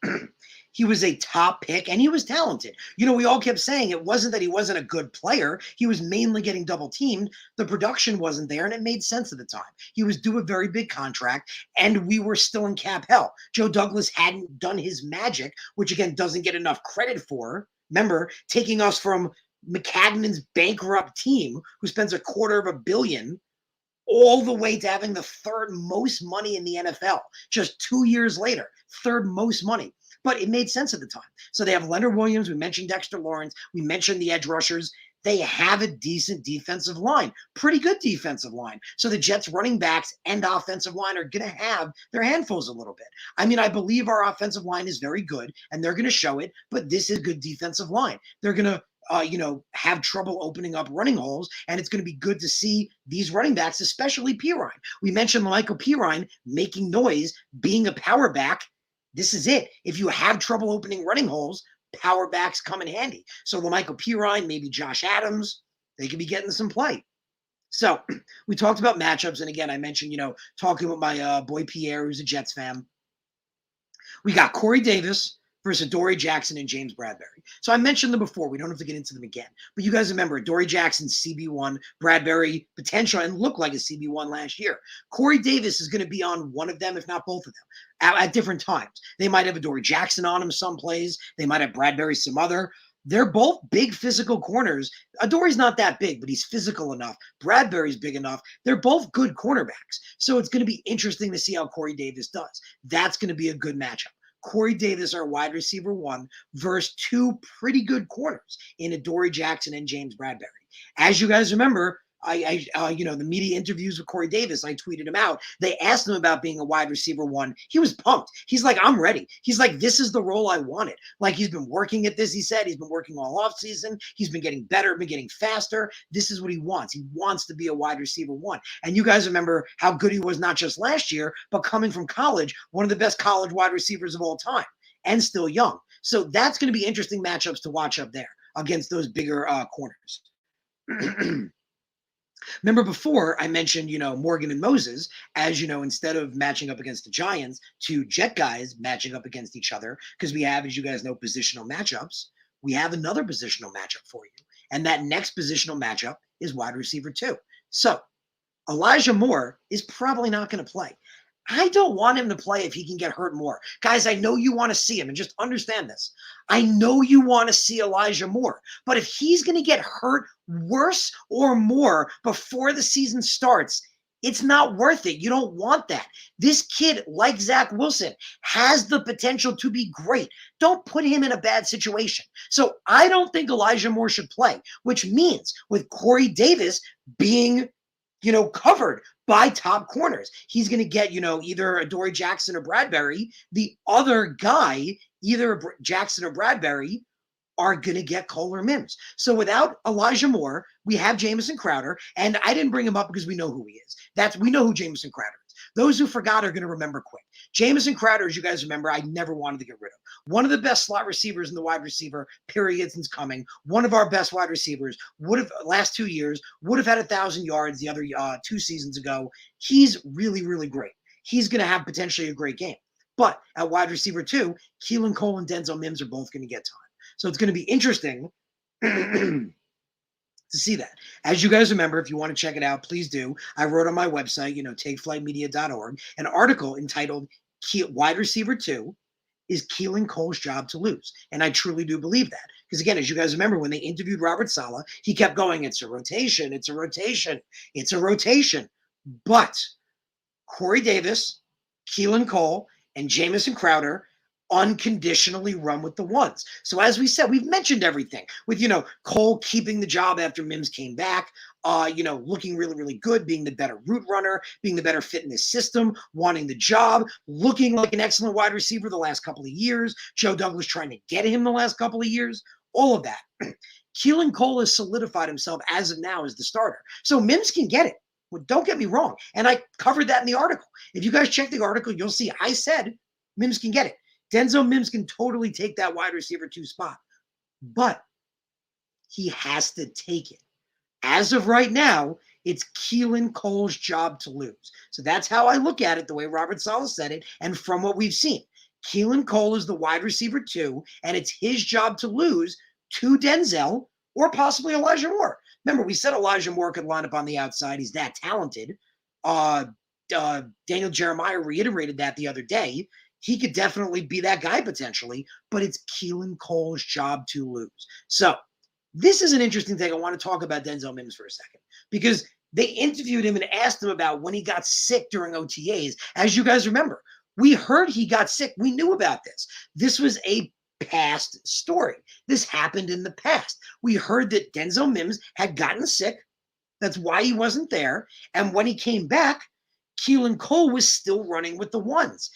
He was a top pick, and he was talented. We all kept saying it wasn't that he wasn't a good player. He was mainly getting double-teamed. The production wasn't there, and it made sense at the time. He was due a very big contract, and we were still in cap hell. Joe Douglas hadn't done his magic, which, again, doesn't get enough credit for. Remember, taking us from McCagnon's bankrupt team, who spends $250 million, all the way to having the third most money in the NFL. Just 2 years later, third most money. But it made sense at the time. So they have Leonard Williams. We mentioned Dexter Lawrence. We mentioned the edge rushers. They have a decent defensive line, pretty good defensive line. So the Jets running backs and offensive line are going to have their handfuls a little bit. I mean, I believe our offensive line is very good, and they're going to show it, but this is good defensive line. They're going to have trouble opening up running holes, and it's going to be good to see these running backs, especially Pirine. We mentioned Michael Pirine making noise, being a power back. This is it. If you have trouble opening running holes, power backs come in handy. So LaMichael Pirine, maybe Josh Adams, they could be getting some play. So we talked about matchups. And again, I mentioned, talking with my boy Pierre, who's a Jets fan. We got Corey Davis versus Dory Jackson and James Bradberry. So I mentioned them before. We don't have to get into them again. But you guys remember Dory Jackson, CB1, Bradberry, potential, and looked like a CB1 last year. Corey Davis is going to be on one of them, if not both of them, at different times. They might have a Dory Jackson on him some plays. They might have Bradberry some other. They're both big physical corners. Dory's not that big, but he's physical enough. Bradberry's big enough. They're both good cornerbacks. So it's going to be interesting to see how Corey Davis does. That's going to be a good matchup. Corey Davis, our wide receiver 1, versus 2 pretty good corners in a Dory Jackson and James Bradberry. As you guys remember, the media interviews with Corey Davis, I tweeted him out. They asked him about being a wide receiver 1. He was pumped. He's like, I'm ready. He's like, this is the role I wanted. Like, he's been working at this, he said. He's been working all off season. He's been getting better, been getting faster. This is what he wants. He wants to be a wide receiver 1. And you guys remember how good he was not just last year, but coming from college, one of the best college wide receivers of all time, and still young. So that's going to be interesting matchups to watch up there against those bigger corners. Remember before I mentioned, Morgan and Moses, as instead of matching up against the Giants, 2 Jet guys matching up against each other, because we have, as you guys know, positional matchups. We have another positional matchup for you. And that next positional matchup is wide receiver 2. So Elijah Moore is probably not going to play. I don't want him to play if he can get hurt more. Guys, I know you want to see him, and just understand this. I know you want to see Elijah Moore, but if he's going to get hurt worse or more before the season starts, it's not worth it. You don't want that. This kid, like Zach Wilson, has the potential to be great. Don't put him in a bad situation. So I don't think Elijah Moore should play, which means with Corey Davis being covered by top corners, he's going to get, either a Dory Jackson or Bradberry. The other guy, either Jackson or Bradberry, are going to get Cole or Mims. So without Elijah Moore, we have Jamison Crowder, and I didn't bring him up because we know who he is. We know who Jamison Crowder is. Those who forgot are going to remember quick. Jamison Crowder, as you guys remember, I never wanted to get rid of. One of the best slot receivers in the wide receiver period since coming. One of our best wide receivers. Last 2 years, would have had 1,000 yards the other 2 seasons ago. He's really, really great. He's going to have potentially a great game. But at wide receiver 2, Keelan Cole and Denzel Mims are both going to get time. So it's going to be interesting to see that. As you guys remember, if you want to check it out, please do. I wrote on my website, takeflightmedia.org, an article entitled Wide Receiver 2 is Keelan Cole's job to lose. And I truly do believe that. Because again, as you guys remember, when they interviewed Robert Saleh, he kept going, it's a rotation, it's a rotation, it's a rotation. But Corey Davis, Keelan Cole, and Jamison Crowder unconditionally run with the ones. So as we said, we've mentioned everything with, Cole keeping the job after Mims came back, looking really, really good, being the better route runner, being the better fit in this system, wanting the job, looking like an excellent wide receiver the last couple of years. Joe Douglas trying to get him the last couple of years, all of that. Keelan Cole has solidified himself as of now as the starter. So Mims can get it. Well, don't get me wrong. And I covered that in the article. If you guys check the article, you'll see I said Mims can get it. Denzel Mims can totally take that wide receiver 2 spot, but he has to take it. As of right now, it's Keelan Cole's job to lose. So that's how I look at it, the way Robert Saleh said it, and from what we've seen. Keelan Cole is the wide receiver 2, and it's his job to lose to Denzel or possibly Elijah Moore. Remember, we said Elijah Moore could line up on the outside. He's that talented. Daniel Jeremiah reiterated that the other day. He could definitely be that guy potentially, but it's Keelan Cole's job to lose. So this is an interesting thing. I want to talk about Denzel Mims for a second because they interviewed him and asked him about when he got sick during OTAs. As you guys remember, we heard he got sick. We knew about this. This was a past story. This happened in the past. We heard that Denzel Mims had gotten sick. That's why he wasn't there. And when he came back, Keelan Cole was still running with the ones.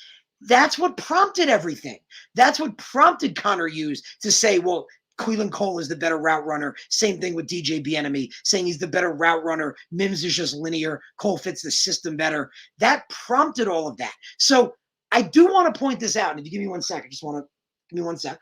That's what prompted everything. That's what prompted Connor Hughes to say, well, Keelan Cole is the better route runner. Same thing with DJ Bieniemy, saying he's the better route runner. Mims is just linear. Cole fits the system better. That prompted all of that. So I do want to point this out. And if you give me 1 sec, I just want to give me 1 sec.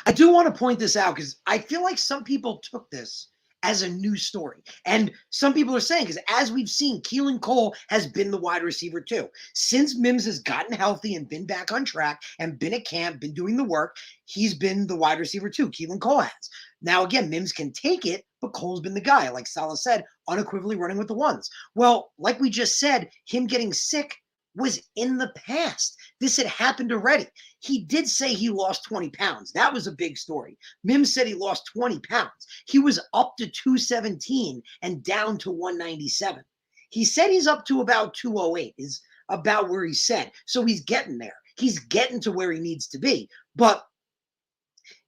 I do want to point this out because I feel like some people took this as a new story. And some people are saying, because as we've seen, Keelan Cole has been the wide receiver too. Since Mims has gotten healthy and been back on track and been at camp, been doing the work, he's been the wide receiver too. Keelan Cole has. Now, again, Mims can take it, but Cole's been the guy, like Salah said, unequivocally running with the ones. Well, like we just said, him getting sick was in the past. This had happened already. He did say he lost 20 pounds. That was a big story. Mims said he lost 20 pounds. He was up to 217 and down to 197. He said he's up to about 208, is about where he said. So he's getting there. He's getting to where he needs to be. But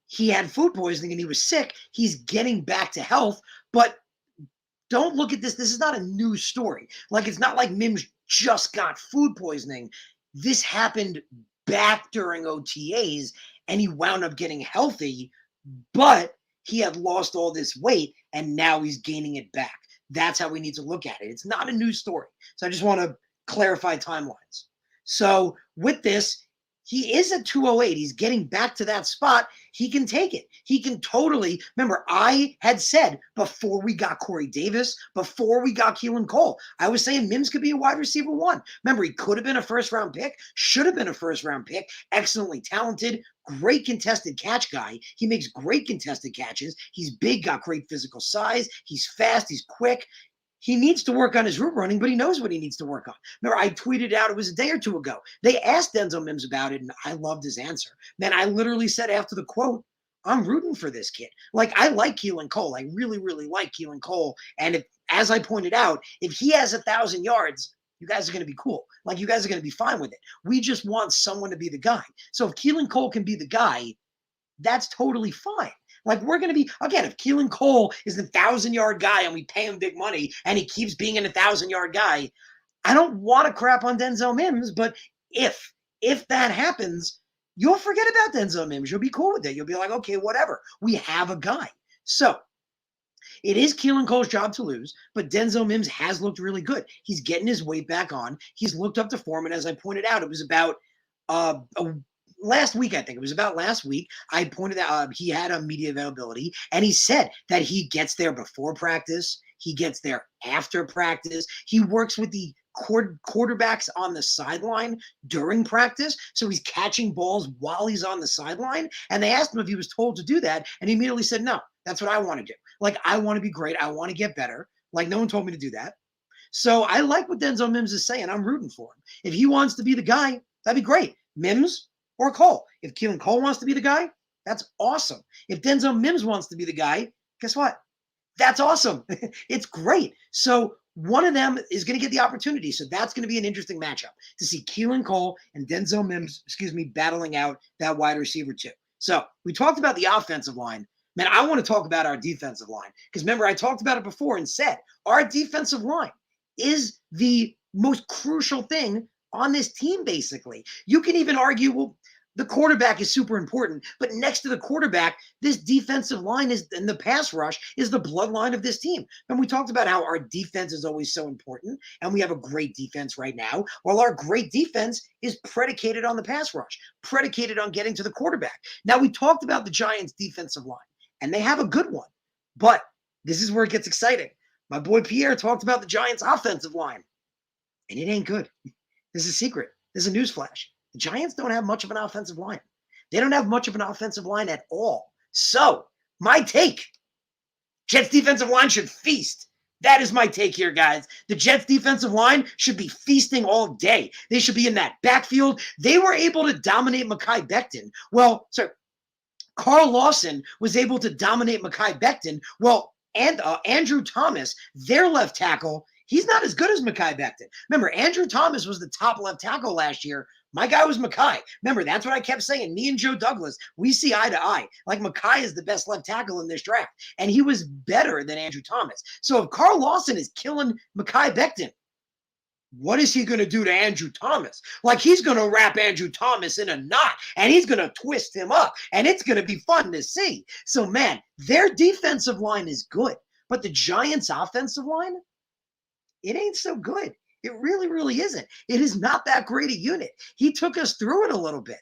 he had food poisoning and he was sick. He's getting back to health. But don't look at this. This is not a new story. Like, it's not like Mims just got food poisoning. This happened back during OTAs and he wound up getting healthy, but he had lost all this weight and now he's gaining it back. That's how we need to look at it. It's not a new story. So I just want to clarify timelines. So with this, he is at 208. He's getting back to that spot. He can take it. He can totally. Remember, I had said before we got Corey Davis, before we got Keelan Cole, I was saying Mims could be a wide receiver one. Remember, he could have been a first-round pick, should have been a first-round pick, excellently talented, great contested catch guy. He makes great contested catches. He's big, got great physical size. He's fast. He's quick. He needs to work on his route running, but he knows what he needs to work on. Remember, I tweeted out, it was a day or two ago. They asked Denzel Mims about it, and I loved his answer. Man, I literally said after the quote, I'm rooting for this kid. Like, I like Keelan Cole. I really, really like Keelan Cole. And if, as I pointed out, if he has 1,000 yards, you guys are going to be cool. Like, you guys are going to be fine with it. We just want someone to be the guy. So if Keelan Cole can be the guy, that's totally fine. Like, we're going to be, again, if Keelan Cole is the 1,000-yard guy and we pay him big money and he keeps being an 1,000-yard guy, I don't want to crap on Denzel Mims, but if that happens, you'll forget about Denzel Mims. You'll be cool with it. You'll be like, okay, whatever. We have a guy. So it is Keelan Cole's job to lose, but Denzel Mims has looked really good. He's getting his weight back on. He's looked up to form, and as I pointed out, it was about last week, I think it was about last week, I pointed out he had a media availability, and he said that he gets there before practice. He gets there after practice. He works with the quarterbacks on the sideline during practice. So he's catching balls while he's on the sideline. And they asked him if he was told to do that. And he immediately said, no, that's what I want to do. Like, I want to be great. I want to get better. Like, no one told me to do that. So I like what Denzel Mims is saying. I'm rooting for him. If he wants to be the guy, that'd be great. Mims or Cole. If Keelan Cole wants to be the guy, that's awesome. If Denzel Mims wants to be the guy, guess what? That's awesome. It's great. So one of them is going to get the opportunity. So that's going to be an interesting matchup to see Keelan Cole and Denzel Mims, battling out that wide receiver too. So we talked about the offensive line. Man, I want to talk about our defensive line because remember, I talked about it before and said our defensive line is the most crucial thing on this team, basically. You can even argue, well, the quarterback is super important, but next to the quarterback, this defensive line is, and the pass rush is the bloodline of this team. And we talked about how our defense is always so important, and we have a great defense right now. Well, our great defense is predicated on the pass rush, predicated on getting to the quarterback. Now, we talked about the Giants' defensive line, and they have a good one, but this is where it gets exciting. My boy Pierre talked about the Giants' offensive line, and it ain't good. This is a secret. This is a newsflash. The Giants don't have much of an offensive line. They don't have much of an offensive line at all. So, my take, Jets defensive line should feast. That is my take here, guys. The Jets defensive line should be feasting all day. They should be in that backfield. They were able to dominate Mekhi Becton. Well, sorry, Carl Lawson was able to dominate Mekhi Becton. Well, and Andrew Thomas, their left tackle, he's not as good as Mekhi Becton. Remember, Andrew Thomas was the top left tackle last year. My guy was Mekhi. Remember, that's what I kept saying. Me and Joe Douglas, we see eye to eye. Like, Mekhi is the best left tackle in this draft. And he was better than Andrew Thomas. So if Carl Lawson is killing Mekhi Becton, what is he going to do to Andrew Thomas? Like, he's going to wrap Andrew Thomas in a knot, and he's going to twist him up, and it's going to be fun to see. So, man, their defensive line is good. But the Giants' offensive line, it ain't so good. It really, really isn't. It is not that great a unit. He took us through it a little bit.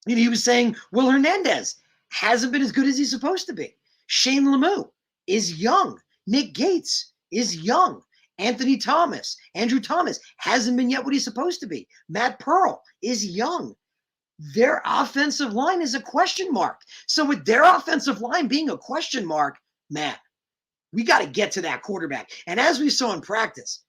He was saying Will Hernandez hasn't been as good as he's supposed to be. Shane Lemieux is young. Nick Gates is young. Anthony Thomas, Andrew Thomas hasn't been yet what he's supposed to be. Matt Pearl is young. Their offensive line is a question mark. So with their offensive line being a question mark, man, we got to get to that quarterback. And as we saw in practice,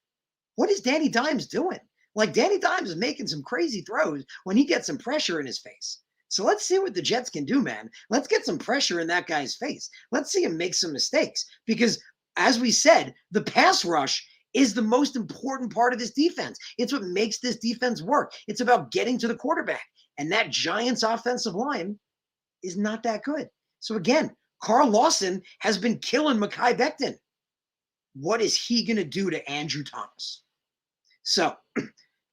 what is Danny Dimes doing? Like, Danny Dimes is making some crazy throws when he gets some pressure in his face. So let's see what the Jets can do, man. Let's get some pressure in that guy's face. Let's see him make some mistakes. Because, as we said, the pass rush is the most important part of this defense. It's what makes this defense work. It's about getting to the quarterback. And that Giants offensive line is not that good. So again, Carl Lawson has been killing Mekhi Becton. What is he going to do to Andrew Thomas? So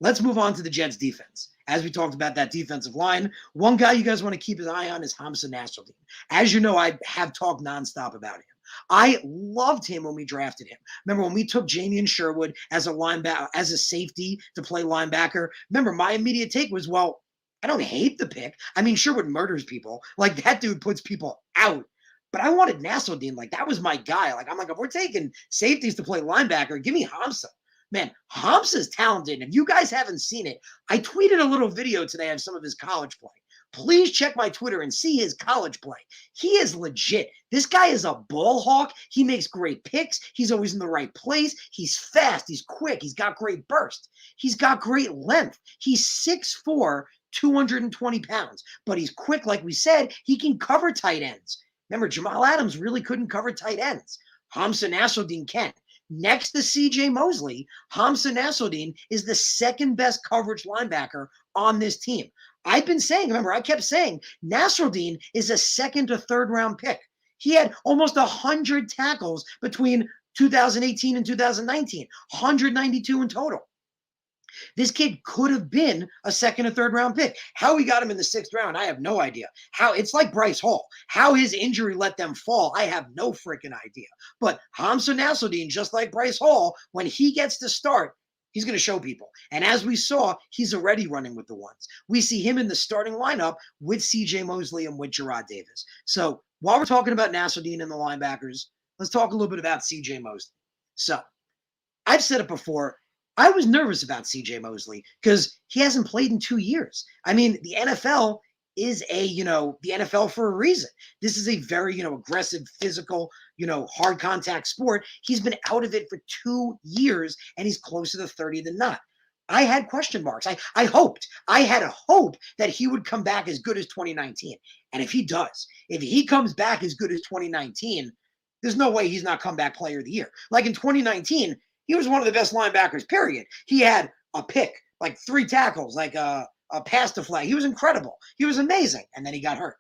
let's move on to the Jets defense. As we talked about that defensive line, one guy you guys want to keep an eye on is Hamza Nasruddin. As you know, I have talked nonstop about him. I loved him when we drafted him. Remember when we took Jamian Sherwood as a linebacker, as a safety to play linebacker? Remember, my immediate take was, well, I don't hate the pick. I mean, Sherwood murders people. Like, that dude puts people out. But I wanted Nasruddin. Like, that was my guy. Like, I'm like, if we're taking safeties to play linebacker, give me Hamza. Man, Hamza's talented. If you guys haven't seen it, I tweeted a little video today of some of his college play. Please check my Twitter and see his college play. He is legit. This guy is a ball hawk. He makes great picks. He's always in the right place. He's fast. He's quick. He's got great burst. He's got great length. He's 6'4", 220 pounds. But he's quick, like we said. He can cover tight ends. Remember, Jamal Adams really couldn't cover tight ends. Hamza Nasruddin can. Next to C.J. Mosley, Hamza Nasruddin is the second best coverage linebacker on this team. I've been saying, remember, I kept saying Nasruddin is a second to third round pick. He had almost 100 tackles between 2018 and 2019, 192 in total. This kid could have been a second or third round pick. How we got him in the 6th round, I have no idea. How it's like Bryce Hall. How his injury let them fall, I have no freaking idea. But Hamza Nasruddin, just like Bryce Hall, when he gets to start, he's going to show people. And as we saw, he's already running with the ones. We see him in the starting lineup with C.J. Mosley and with Jarrad Davis. So while we're talking about Nasruddin and the linebackers, let's talk a little bit about C.J. Mosley. So I've said it before. I was nervous about C.J. Mosley because he hasn't played in 2 years. I mean, the NFL is the NFL for a reason. This is a very, aggressive, physical, hard contact sport. He's been out of it for 2 years and he's closer to 30 than not. I had question marks. I had a hope that he would come back as good as 2019. And if he does, if he comes back as good as 2019, there's no way he's not comeback player of the year. Like in 2019, he was one of the best linebackers, period. He had a pick, like 3 tackles, like a pass to flag. He was incredible. He was amazing. And then he got hurt.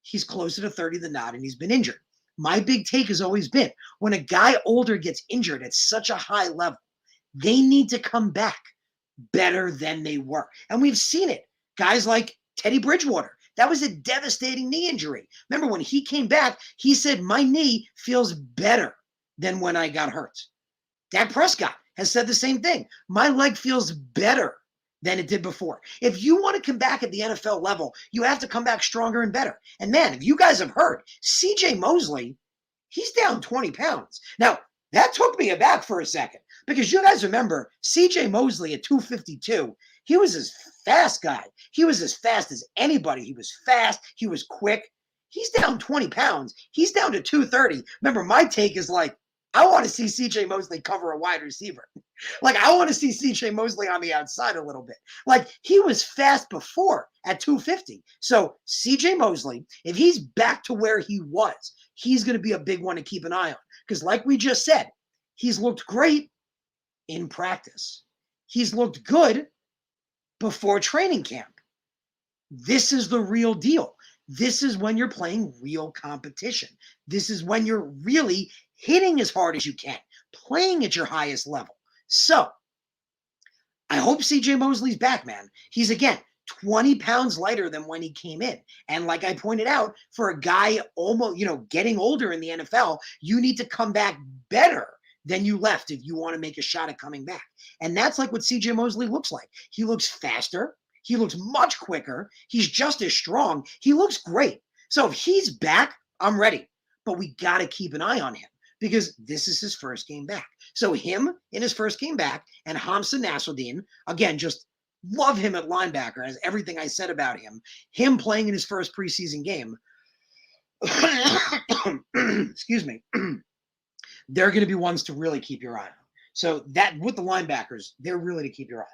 He's closer to 30 than not, and he's been injured. My big take has always been, when a guy older gets injured at such a high level, they need to come back better than they were. And we've seen it. Guys like Teddy Bridgewater. That was a devastating knee injury. Remember, when he came back, he said, my knee feels better than when I got hurt. Dak Prescott has said the same thing. My leg feels better than it did before. If you want to come back at the NFL level, you have to come back stronger and better. And man, if you guys have heard, C.J. Mosley, he's down 20 pounds. Now, that took me aback for a second because you guys remember C.J. Mosley at 252, he was this fast guy. He was as fast as anybody. He was fast. He was quick. He's down 20 pounds. He's down to 230. Remember, my take is like, I want to see C.J. Mosley cover a wide receiver. Like, I want to see C.J. Mosley on the outside a little bit. Like, he was fast before at 250. So C.J. Mosley, if he's back to where he was, he's going to be a big one to keep an eye on. Because like we just said, he's looked great in practice. He's looked good before training camp. This is the real deal. This is when you're playing real competition. This is when you're really hitting as hard as you can, playing at your highest level. So I hope C.J. Mosley's back, man. He's, again, 20 pounds lighter than when he came in. And like I pointed out, for a guy almost, getting older in the NFL, you need to come back better than you left if you want to make a shot at coming back. And that's like what C.J. Mosley looks like. He looks faster. He looks much quicker. He's just as strong. He looks great. So if he's back, I'm ready. but we got to keep an eye on him because this is his first game back. So him in his first game back and Hamza Nasruddin, again, just love him at linebacker as everything I said about him playing in his first preseason game. Excuse me. They're going to be ones to really keep your eye on. So that with the linebackers, they're really to keep your eye on.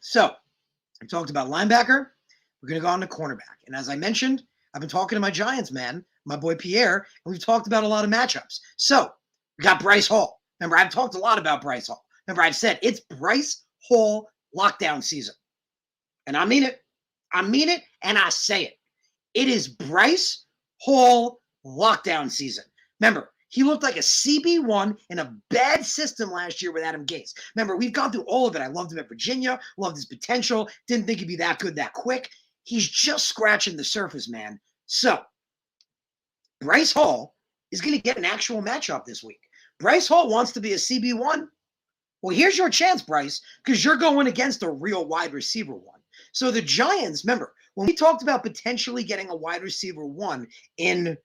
So I talked about linebacker. We're going to go on to cornerback. And as I mentioned, I've been talking to my Giants man, my boy Pierre, and we've talked about a lot of matchups. So we got Bryce Hall. Remember, I've talked a lot about Bryce Hall. Remember, I've said it's Bryce Hall lockdown season. And I mean it. I mean it, and I say it. It is Bryce Hall lockdown season. Remember, he looked like a CB1 in a bad system last year with Adam Gase. Remember, we've gone through all of it. I loved him at Virginia, loved his potential, didn't think he'd be that good that quick. He's just scratching the surface, man. So, Bryce Hall is going to get an actual matchup this week. Bryce Hall wants to be a CB1. Well, here's your chance, Bryce, because you're going against a real wide receiver one. So the Giants, remember, when we talked about potentially getting a wide receiver one in,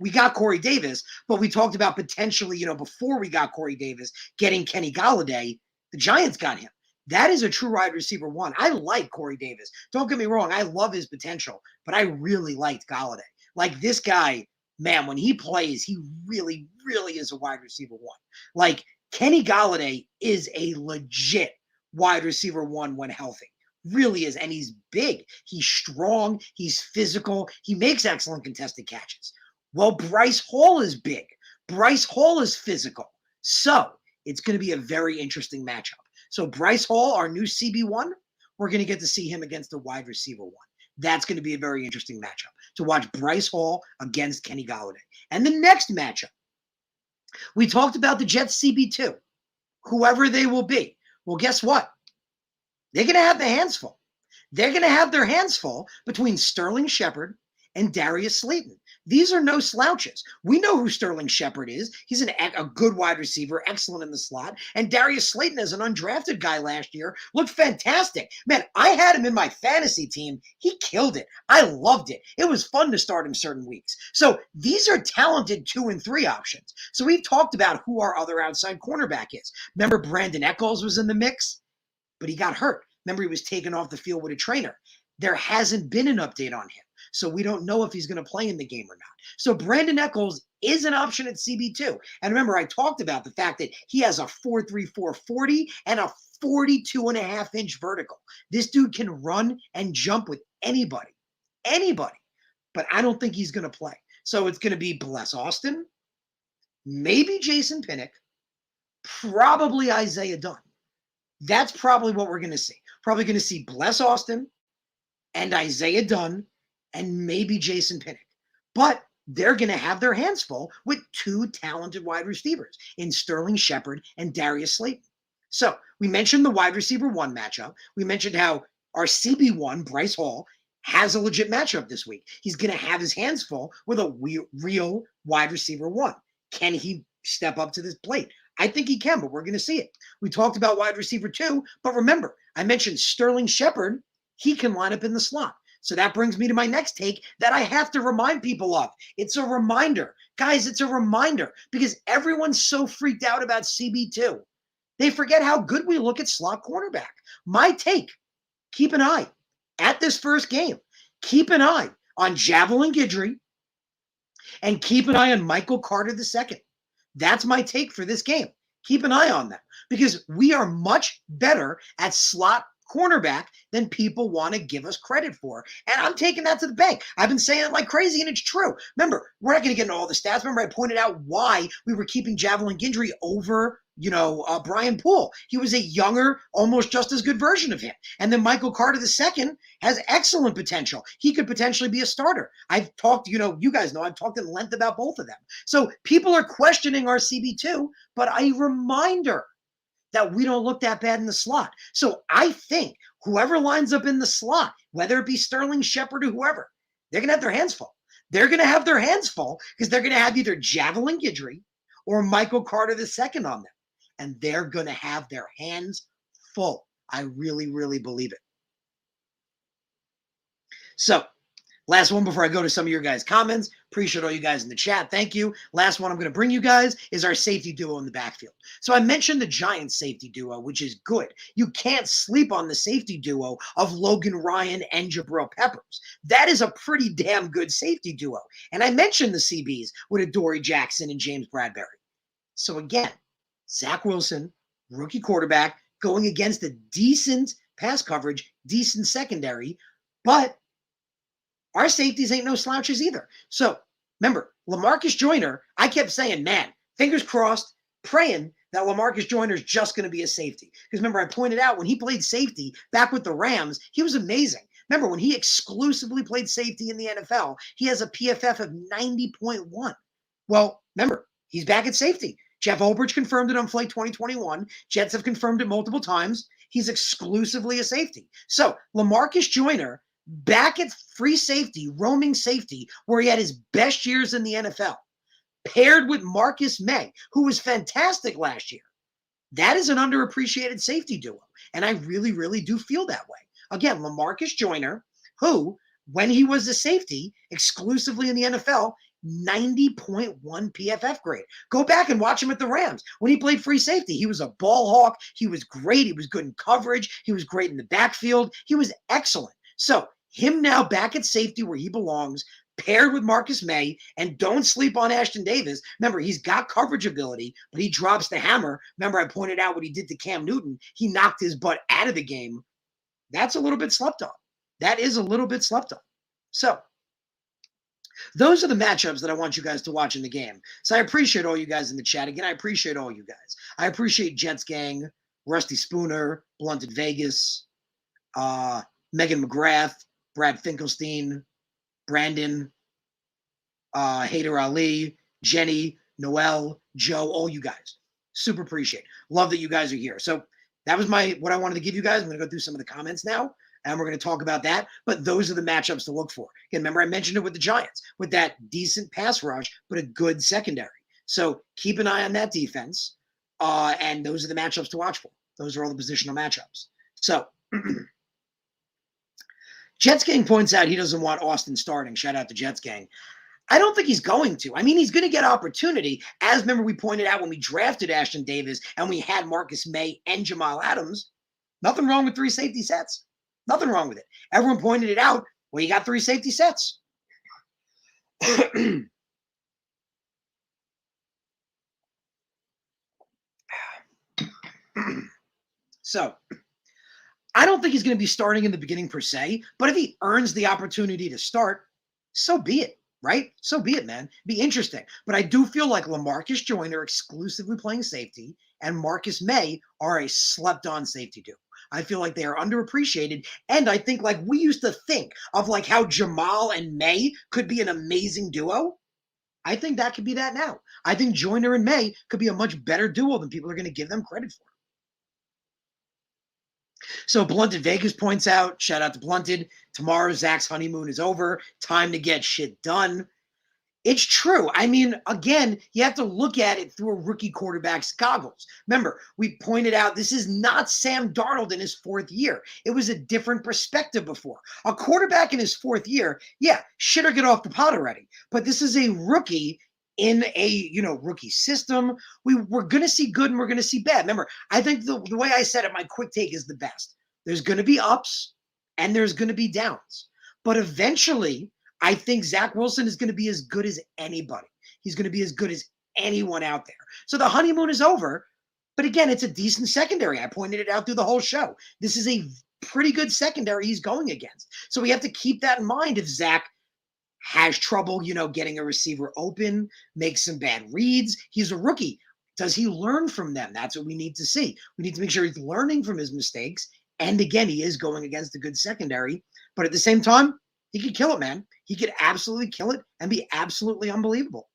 we got Corey Davis, but we talked about potentially, before we got Corey Davis, getting Kenny Golladay, the Giants got him. That is a true wide receiver one. I like Corey Davis. Don't get me wrong. I love his potential, but I really liked Golladay. Like this guy, man, when he plays, he really, really is a wide receiver one. Like Kenny Golladay is a legit wide receiver one when healthy. Really is. And he's big. He's strong. He's physical. He makes excellent contested catches. Well, Bryce Hall is big. Bryce Hall is physical. So it's going to be a very interesting matchup. So Bryce Hall, our new CB1, we're going to get to see him against the wide receiver one. That's going to be a very interesting matchup to watch Bryce Hall against Kenny Golladay. And the next matchup, we talked about the Jets CB2, whoever they will be. Well, guess what? They're going to have their hands full. They're going to have their hands full between Sterling Shepard and Darius Slayton. These are no slouches. We know who Sterling Shepard is. He's a good wide receiver, excellent in the slot. And Darius Slayton, as an undrafted guy last year, looked fantastic. Man, I had him in my fantasy team. He killed it. I loved it. It was fun to start him certain weeks. So these are talented 2 and 3 options. So we've talked about who our other outside cornerback is. Remember Brandon Echols was in the mix, but he got hurt. Remember he was taken off the field with a trainer. There hasn't been an update on him. So we don't know if he's going to play in the game or not. So Brandon Echols is an option at CB2. And remember, I talked about the fact that he has a 4.34 40 and a 42.5-inch vertical. This dude can run and jump with anybody. But I don't think he's going to play. So it's going to be Bless Austin, maybe Jason Pinnock, probably Isaiah Dunn. That's probably what we're going to see. Probably going to see Bless Austin and Isaiah Dunn and maybe Jason Pinnock. But they're going to have their hands full with 2 talented wide receivers in Sterling Shepard and Darius Slayton. So we mentioned the wide receiver 1 matchup. We mentioned how our CB1, Bryce Hall, has a legit matchup this week. He's going to have his hands full with a real wide receiver 1. Can he step up to this plate? I think he can, but we're going to see it. We talked about wide receiver 2, but remember, I mentioned Sterling Shepard. He can line up in the slot. So that brings me to my next take that I have to remind people of. It's a reminder. Guys, it's a reminder because everyone's so freaked out about CB2. They forget how good we look at slot cornerback. My take, keep an eye at this first game. Keep an eye on Javelin Guidry and keep an eye on Michael Carter II. That's my take for this game. Keep an eye on that because we are much better at slot cornerback than people want to give us credit for. And I'm taking that to the bank. I've been saying it like crazy, and it's true. Remember, we're not going to get into all the stats. Remember, I pointed out why we were keeping Javelin Guidry over, Brian Poole. He was a younger, almost just as good version of him. And then Michael Carter II has excellent potential. He could potentially be a starter. I've talked, you guys know, I've talked at length about both of them. So people are questioning our CB2, but a reminder that we don't look that bad in the slot. So I think whoever lines up in the slot, whether it be Sterling Shepard or whoever, they're going to have their hands full. They're going to have their hands full because they're going to have either Javelin Guidry or Michael Carter II on them. And they're going to have their hands full. I really, really believe it. So, last one before I go to some of your guys' comments. Appreciate all you guys in the chat. Thank you. Last one I'm going to bring you guys is our safety duo in the backfield. So I mentioned the Giants safety duo, which is good. You can't sleep on the safety duo of Logan Ryan and Jabril Peppers. That is a pretty damn good safety duo. And I mentioned the CBs with a Dory Jackson and James Bradberry. So again, Zach Wilson, rookie quarterback, going against a decent pass coverage, decent secondary, but our safeties ain't no slouches either. So remember, LaMarcus Joyner, I kept saying, man, fingers crossed, praying that LaMarcus Joyner is just going to be a safety. Because remember, I pointed out when he played safety back with the Rams, he was amazing. Remember, when he exclusively played safety in the NFL, he has a PFF of 90.1. Well, remember, he's back at safety. Jeff Ulbrich confirmed it on Flight 2021. Jets have confirmed it multiple times. He's exclusively a safety. So LaMarcus Joyner, back at free safety, roaming safety, where he had his best years in the NFL, paired with Marcus May, who was fantastic last year. That is an underappreciated safety duo, and I really, really do feel that way. Again, LaMarcus Joyner, who, when he was a safety exclusively in the NFL, 90.1 PFF grade. Go back and watch him at the Rams. When he played free safety, he was a ball hawk. He was great. He was good in coverage. He was great in the backfield. He was excellent. So him now back at safety where he belongs, paired with Marcus May, and don't sleep on Ashton Davis. Remember, he's got coverage ability, but he drops the hammer. Remember, I pointed out what he did to Cam Newton. He knocked his butt out of the game. That's a little bit slept on. That is a little bit slept on. So those are the matchups that I want you guys to watch in the game. So I appreciate all you guys in the chat. Again, I appreciate all you guys. I appreciate Jets Gang, Rusty Spooner, Blunted Vegas, Megan McGrath, Brad Finkelstein, Brandon, Hader Ali, Jenny, Noel, Joe, all you guys. Super appreciate. Love that you guys are here. So that was what I wanted to give you guys. I'm going to go through some of the comments now, and we're going to talk about that. But those are the matchups to look for. Again, remember I mentioned it with the Giants, with that decent pass rush, but a good secondary. So keep an eye on that defense, and those are the matchups to watch for. Those are all the positional matchups. So Jets Gang points out he doesn't want Austin starting. Shout out to Jets Gang. I don't think he's going to. I mean, he's going to get opportunity. As remember we pointed out when we drafted Ashton Davis and we had Marcus May and Jamal Adams. Nothing wrong with 3 safety sets. Nothing wrong with it. Everyone pointed it out. Well, you got 3 safety sets. So I don't think he's going to be starting in the beginning per se, but if he earns the opportunity to start, so be it, right? So be it, man. Be interesting. But I do feel like LaMarcus Joyner exclusively playing safety and Marcus May are a slept-on safety duo. I feel like they are underappreciated, and I think like we used to think of like how Jamal and May could be an amazing duo. I think that could be that now. I think Joyner and May could be a much better duo than people are going to give them credit for. So Blunted Vegas points out, shout out to Blunted, tomorrow Zach's honeymoon is over. Time to get shit done. It's true. I mean, again, you have to look at it through a rookie quarterback's goggles. Remember, we pointed out this is not Sam Darnold in his 4th year. It was a different perspective before. A quarterback in his 4th year, yeah, shit or get off the pot already. But this is a rookie in a, rookie system. We're going to see good and we're going to see bad. Remember, I think the way I said it, my quick take is the best. There's going to be ups and there's going to be downs. But eventually, I think Zach Wilson is going to be as good as anybody. He's going to be as good as anyone out there. So the honeymoon is over. But again, it's a decent secondary. I pointed it out through the whole show. This is a pretty good secondary he's going against. So we have to keep that in mind if Zach has trouble, getting a receiver open, makes some bad reads. He's a rookie. Does he learn from them? That's what we need to see. We need to make sure he's learning from his mistakes. And again, he is going against a good secondary. But at the same time, he could kill it, man. He could absolutely kill it and be absolutely unbelievable.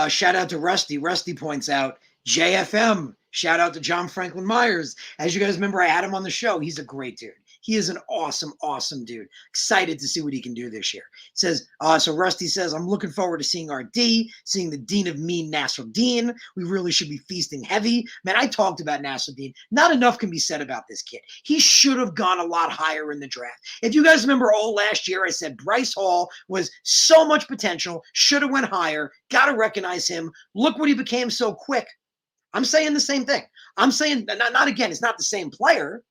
Shout out to Rusty. Rusty points out, JFM. Shout out to John Franklin Myers. As you guys remember, I had him on the show. He's a great dude. He is an awesome, awesome dude. Excited to see what he can do this year. Says, so Rusty says, I'm looking forward to seeing our D, seeing the Dean of Mean, Nasruddin. We really should be feasting heavy. Man, I talked about Nasruddin. Not enough can be said about this kid. He should have gone a lot higher in the draft. If you guys remember all last year, I said Bryce Hall was so much potential, should have went higher, got to recognize him. Look what he became so quick. I'm saying the same thing. I'm saying, not again, it's not the same player,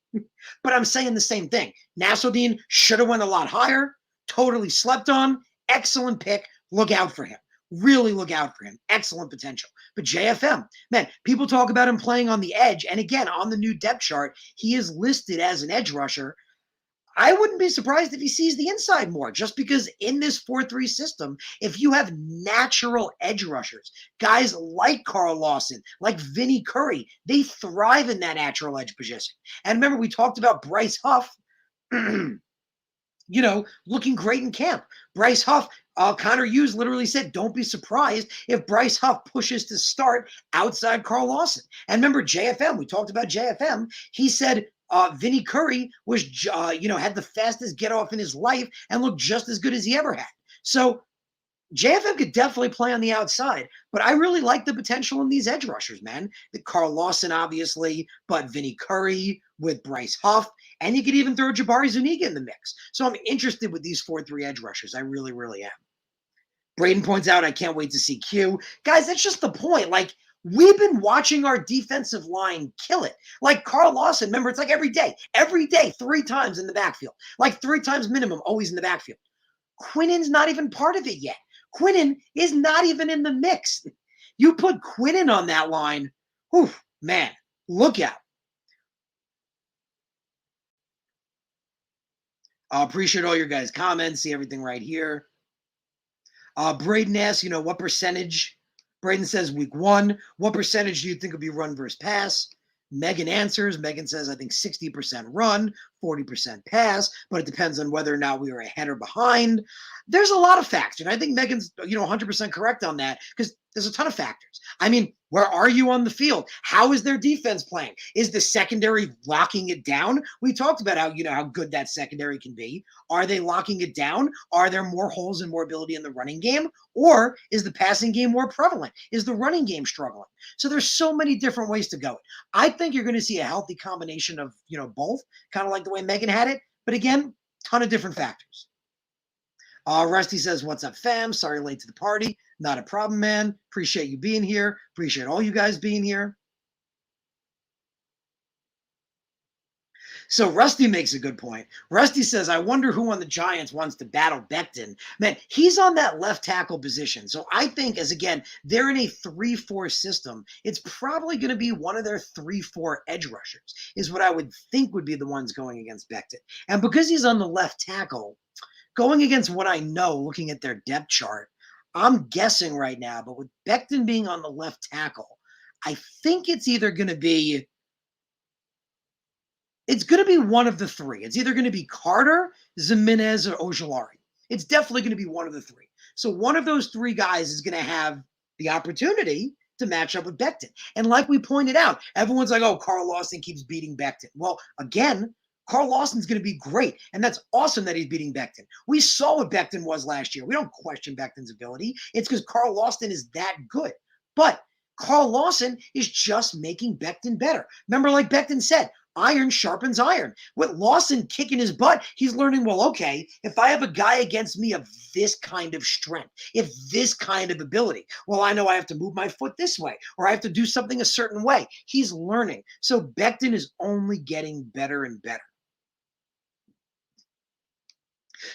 but I'm saying the same thing. Nasruddin should have went a lot higher, totally slept on, excellent pick. Look out for him. Really look out for him. Excellent potential. But JFM, man, people talk about him playing on the edge. And again, on the new depth chart, he is listed as an edge rusher. I wouldn't be surprised if he sees the inside more, just because in this 4-3 system, if you have natural edge rushers, guys like Carl Lawson, like Vinny Curry, they thrive in that natural edge position. And remember, we talked about Bryce Huff, looking great in camp. Bryce Huff, Connor Hughes literally said, don't be surprised if Bryce Huff pushes to start outside Carl Lawson. And remember, JFM, we talked about JFM. He said, Vinny Curry was, had the fastest get off in his life and looked just as good as he ever had. So JFM could definitely play on the outside, but I really like the potential in these edge rushers, man. The Carl Lawson, obviously, but Vinny Curry with Bryce Huff, and you could even throw Jabari Zuniga in the mix. So I'm interested with these 4-3 edge rushers. I really, really am. Braden points out, I can't wait to see Q. Guys, that's just the point. Like, we've been watching our defensive line kill it. Like Carl Lawson, remember, it's like every day, 3 times in the backfield. Like 3 times minimum, always in the backfield. Quinnen's not even part of it yet. Quinnen is not even in the mix. You put Quinnen on that line, whew, man, look out. I appreciate all your guys' comments. See everything right here. Braden asks, what percentage? Braden says week 1. What percentage do you think will be run versus pass? Megan answers. Megan says, I think 60% run, 40% pass, but it depends on whether or not we are ahead or behind. There's a lot of factors. And I think Megan's, 100% correct on that because there's a ton of factors. I mean, where are you on the field? How is their defense playing? Is the secondary locking it down? We talked about how good that secondary can be. Are they locking it down? Are there more holes and more ability in the running game? Or is the passing game more prevalent? Is the running game struggling? So there's so many different ways to go. I think you're going to see a healthy combination of, both, kind of like the way Megan had it. But again, ton of different factors. Rusty says, what's up, fam? Sorry late to the party. Not a problem, man. Appreciate you being here. Appreciate all you guys being here. So Rusty makes a good point. Rusty says, I wonder who on the Giants wants to battle Becton. Man, he's on that left tackle position. So I think, they're in a 3-4 system, it's probably going to be one of their 3-4 edge rushers is what I would think would be the ones going against Becton. And because he's on the left tackle, going against what I know, looking at their depth chart, I'm guessing right now, but with Becton being on the left tackle, I think it's either going to be one of the 3. It's either going to be Carter, Zimenez, or Ojulari. It's definitely going to be one of the 3. So one of those 3 guys is going to have the opportunity to match up with Becton. And like we pointed out, everyone's like, oh, Carl Lawson keeps beating Becton. Well, again, Carl Lawson's going to be great, and that's awesome that he's beating Becton. We saw what Becton was last year. We don't question Becton's ability. It's because Carl Lawson is that good. But Carl Lawson is just making Becton better. Remember, like Becton said, iron sharpens iron. With Lawson kicking his butt, he's learning, well, okay, if I have a guy against me of this kind of strength, if this kind of ability, well, I know I have to move my foot this way, or I have to do something a certain way. He's learning. So Becton is only getting better and better.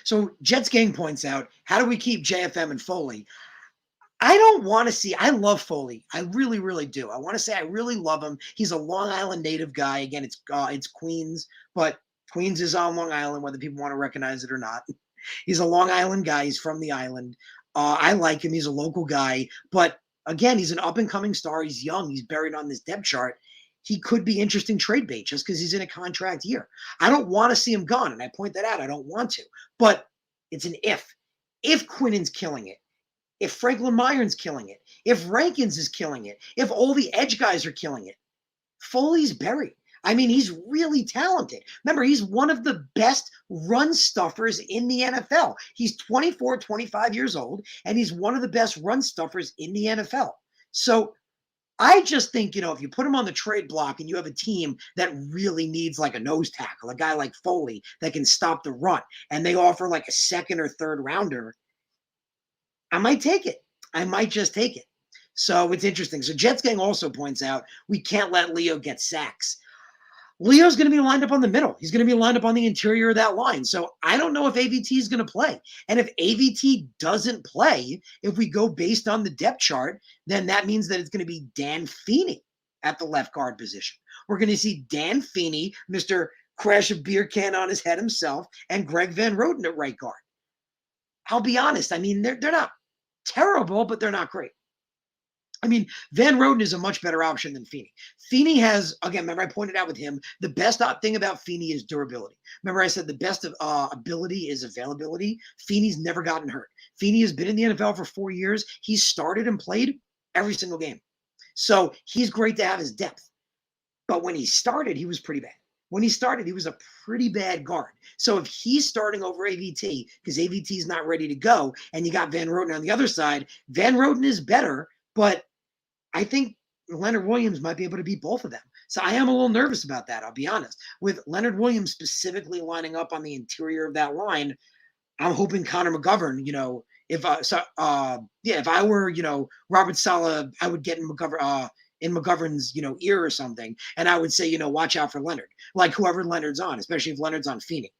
So Jets Gang points out, how do we keep JFM and Foley? I don't want to see, I love Foley. I really, really do. I want to say I really love him. He's a Long Island native guy. Again, it's Queens, but Queens is on Long Island, whether people want to recognize it or not. He's a Long Island guy. He's from the island. I like him. He's a local guy. But again, he's an up-and-coming star. He's young. He's buried on this depth chart. He could be interesting trade bait just because he's in a contract year. I don't want to see him gone, and I point that out. I don't want to. But it's an if. If Quinnen's killing it, if Franklin Myron's killing it, if Rankins is killing it, if all the edge guys are killing it, Foley's buried. I mean, he's really talented. Remember, he's one of the best run stuffers in the NFL. He's 24, 25 years old, and he's one of the best run stuffers in the NFL. So I just think, if you put him on the trade block and you have a team that really needs like a nose tackle, a guy like Foley that can stop the run, and they offer like a second or third rounder, I might take it. I might just take it. So it's interesting. So Jets Gang also points out we can't let Leo get sacks. Leo's going to be lined up on the middle. He's going to be lined up on the interior of that line. So I don't know if AVT is going to play. And if AVT doesn't play, if we go based on the depth chart, then that means that it's going to be Dan Feeney at the left guard position. We're going to see Dan Feeney, Mr. Crash a beer can on his head himself, and Greg Van Roten at right guard. I'll be honest. I mean, they're not terrible, but they're not great. I mean, Van Roten is a much better option than Feeney. Feeney has, again, remember I pointed out with him, the best thing about Feeney is durability. Remember I said the best of ability is availability. Feeney's never gotten hurt. Feeney has been in the NFL for 4 years. He's started and played every single game. So he's great to have his depth. But when he started, he was pretty bad. When he started, he was a pretty bad guard. So if he's starting over AVT, because AVT is not ready to go, and you got Van Roten on the other side, Van Roten is better, but I think Leonard Williams might be able to beat both of them. So I am a little nervous about that, I'll be honest. With Leonard Williams specifically lining up on the interior of that line, I'm hoping Connor McGovern, if I were, Robert Saleh, I would get in McGovern's, ear or something. And I would say, watch out for Leonard, like whoever Leonard's on, especially if Leonard's on Feeney.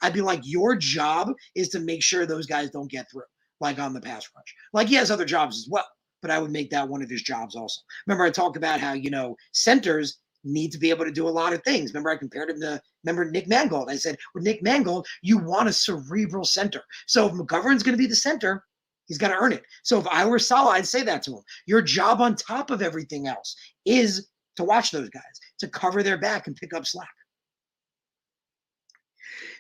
I'd be like, your job is to make sure those guys don't get through, like on the pass rush. Like he has other jobs as well, but I would make that one of his jobs also. Remember, I talked about how, centers need to be able to do a lot of things. Remember, I compared him to, Nick Mangold. I said, with Nick Mangold, you want a cerebral center. So if McGovern's going to be the center, he's got to earn it. So if I were Saleh, I'd say that to him. Your job on top of everything else is to watch those guys, to cover their back and pick up slack.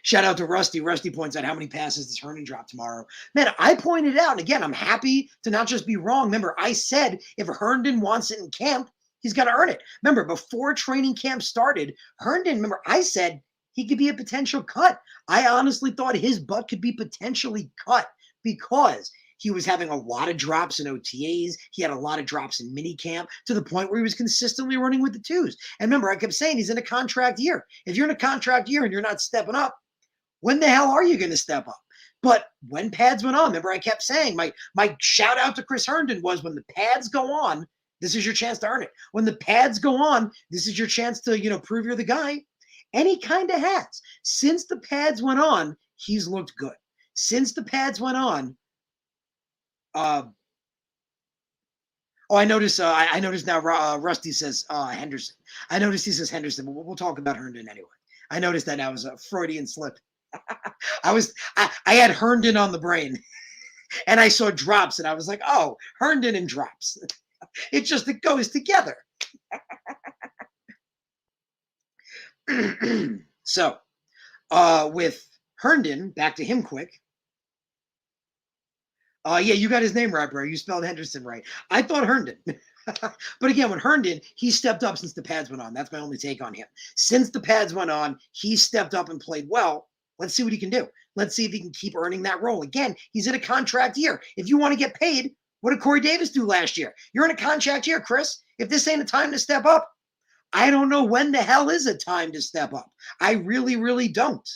Shout out to Rusty. Rusty points out how many passes does Herndon drop tomorrow. Man, I pointed out, and again, I'm happy to not just be wrong. Remember, I said if Herndon wants it in camp, he's got to earn it. Remember, before training camp started, Herndon, I said he could be a potential cut. I honestly thought his butt could be potentially cut because he was having a lot of drops in OTAs. He had a lot of drops in minicamp to the point where he was consistently running with the twos. And remember, I kept saying he's in a contract year. If you're in a contract year and you're not stepping up, when the hell are you going to step up? But when pads went on, remember I kept saying my shout out to Chris Herndon was when the pads go on, this is your chance to earn it. When the pads go on, this is your chance to, prove you're the guy. And he kind of has. Since the pads went on, he's looked good. Since the pads went on, I noticed now Rusty says Henderson. I noticed he says Henderson, but we'll talk about Herndon anyway. I noticed that now was a Freudian slip. I had Herndon on the brain and I saw drops and I was like, oh, Herndon and drops. It goes together. So with Herndon, back to him quick. Yeah, you got his name right, bro. You spelled Henderson right. I thought Herndon. But again, with Herndon, he stepped up since the pads went on. That's my only take on him. Since the pads went on, he stepped up and played well. Let's see what he can do. Let's see if he can keep earning that role. Again, he's in a contract year. If you want to get paid, what did Corey Davis do last year? You're in a contract year, Chris. If this ain't a time to step up, I don't know when the hell is a time to step up. I really, really don't.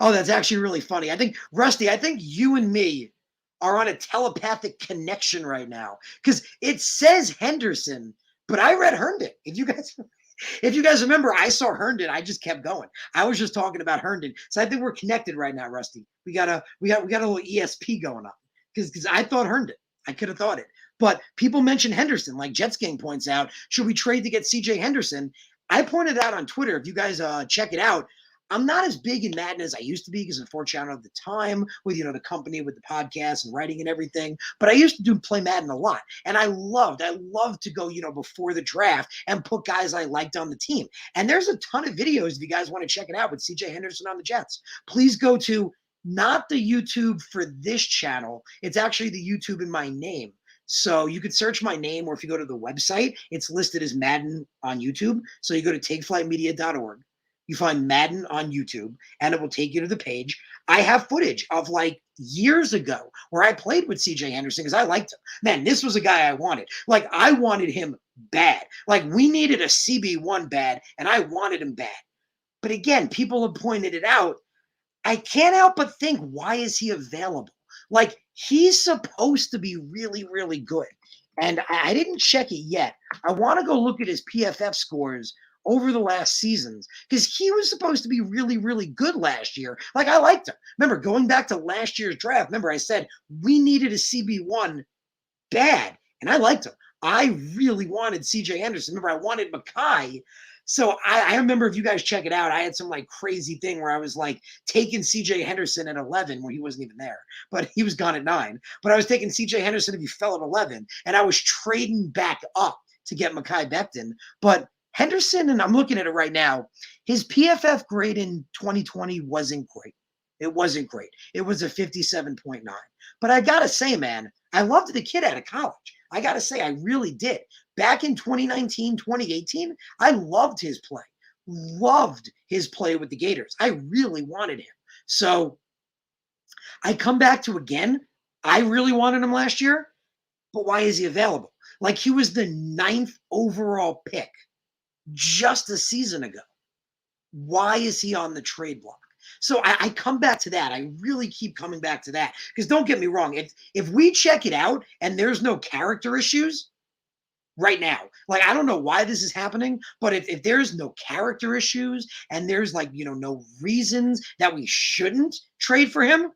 Oh, that's actually really funny. Rusty, I think you and me are on a telepathic connection right now because it says Henderson, but I read Herndon. If you guys remember, I saw Herndon. I just kept going. I was just talking about Herndon. So I think we're connected right now, Rusty. We got a little ESP going on because I thought Herndon. I could have thought it. But people mention Henderson, like Jets Gang points out. Should we trade to get CJ Henderson? I pointed out on Twitter, if you guys check it out, I'm not as big in Madden as I used to be because unfortunately I don't have the time with, the company with the podcast and writing and everything. But I used to play Madden a lot. And I loved to go, before the draft and put guys I liked on the team. And there's a ton of videos if you guys want to check it out with CJ Henderson on the Jets. Please go to not the YouTube for this channel. It's actually the YouTube in my name. So you could search my name, or if you go to the website, it's listed as Madden on YouTube. So you go to takeflightmedia.org. You find Madden on YouTube, and it will take you to the page. I have footage of like years ago where I played with CJ Henderson because I liked him. Man, this was a guy I wanted. Like, I wanted him bad. Like, we needed a CB1 bad, and I wanted him bad. But again, people have pointed it out. I can't help but think, why is he available? Like, he's supposed to be really, really good. And I didn't check it yet. I want to go look at his PFF scores over the last seasons, because he was supposed to be really, really good last year. Like, I liked him. Remember, going back to last year's draft, remember I said we needed a CB1 bad, and I liked him. I really wanted CJ Henderson. Remember, I wanted Mekhi. So I remember, if you guys check it out, I had some like crazy thing where I was like taking CJ Henderson at 11 when he wasn't even there, but he was gone at 9. But I was taking CJ Henderson if he fell at 11, and I was trading back up to get Mekhi Becton. But Henderson, and I'm looking at it right now, his PFF grade in 2020 wasn't great. It wasn't great. It was a 57.9. But I got to say, man, I loved the kid out of college. I got to say, I really did. Back in 2019, 2018, I loved his play. Loved his play with the Gators. I really wanted him. So I come back to, again, I really wanted him last year, but why is he available? Like, he was the 9th overall pick just a season ago. Why is he on the trade block? So I come back to that. I really keep coming back to that, because don't get me wrong. If we check it out and there's no character issues right now, like, I don't know why this is happening, but if there's no character issues and there's like, no reasons that we shouldn't trade for him,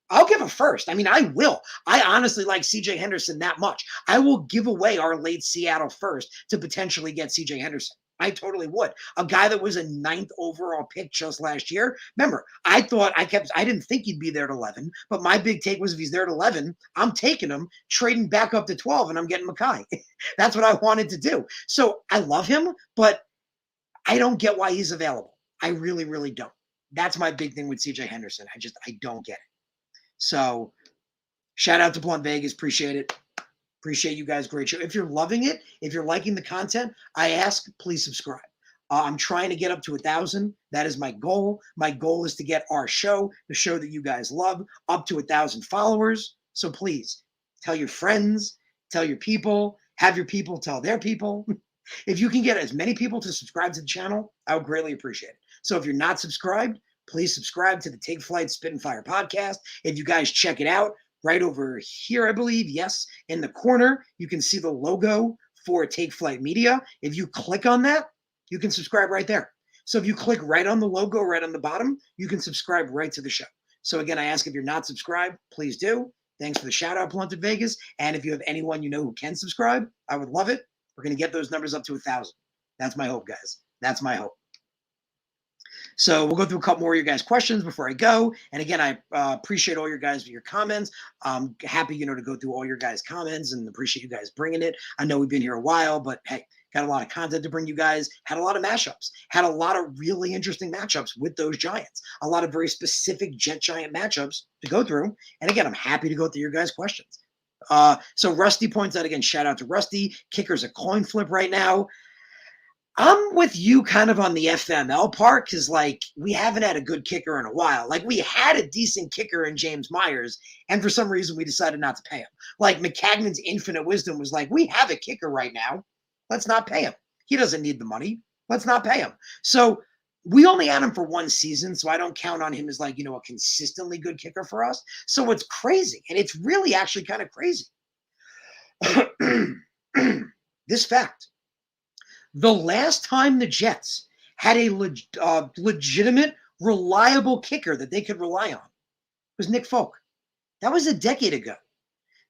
I'll give a first. I mean, I will. I honestly like CJ Henderson that much. I will give away our late Seattle first to potentially get CJ Henderson. I totally would. A guy that was a 9th overall pick just last year. Remember, I didn't think he'd be there at 11, but my big take was, if he's there at 11, I'm taking him, trading back up to 12, and I'm getting Mekhi. That's what I wanted to do. So I love him, but I don't get why he's available. I really, really don't. That's my big thing with CJ Henderson. I don't get it. So shout out to Blunt Vegas. Appreciate it. Appreciate you guys. Great show. If you're loving it, if you're liking the content, I ask, please subscribe. I'm trying to get up to 1,000. That is my goal. My goal is to get our show, the show that you guys love, up to 1,000 followers. So please tell your friends, tell your people, have your people tell their people. If you can get as many people to subscribe to the channel, I would greatly appreciate it. So if you're not subscribed, please subscribe to the Take Flight Spit and Fire podcast. If you guys check it out, right over here, I believe, yes, in the corner, you can see the logo for Take Flight Media. If you click on that, you can subscribe right there. So if you click right on the logo, right on the bottom, you can subscribe right to the show. So again, I ask, if you're not subscribed, please do. Thanks for the shout out, Blunted Vegas. And if you have anyone you know who can subscribe, I would love it. We're going to get those numbers up to 1,000. That's my hope, guys. That's my hope. So we'll go through a couple more of your guys' questions before I go. And again, I appreciate all your guys for your comments. I'm happy, to go through all your guys' comments, and appreciate you guys bringing it. I know we've been here a while, but hey, got a lot of content to bring you guys. Had a lot of mashups. Had a lot of really interesting matchups with those Giants. A lot of very specific Jet-Giant matchups to go through. And again, I'm happy to go through your guys' questions. So Rusty points out, again, shout out to Rusty. Kicker's a coin flip right now. I'm with you kind of on the FML part, because, like, we haven't had a good kicker in a while. Like, we had a decent kicker in James Myers, and for some reason we decided not to pay him. Like, McCagnon's infinite wisdom was like, we have a kicker right now. Let's not pay him. He doesn't need the money. Let's not pay him. So we only had him for 1 season, so I don't count on him as, like, a consistently good kicker for us. So it's crazy, and it's really actually kind of crazy. This fact. The last time the Jets had a legitimate, reliable kicker that they could rely on was Nick Folk. That was a decade ago.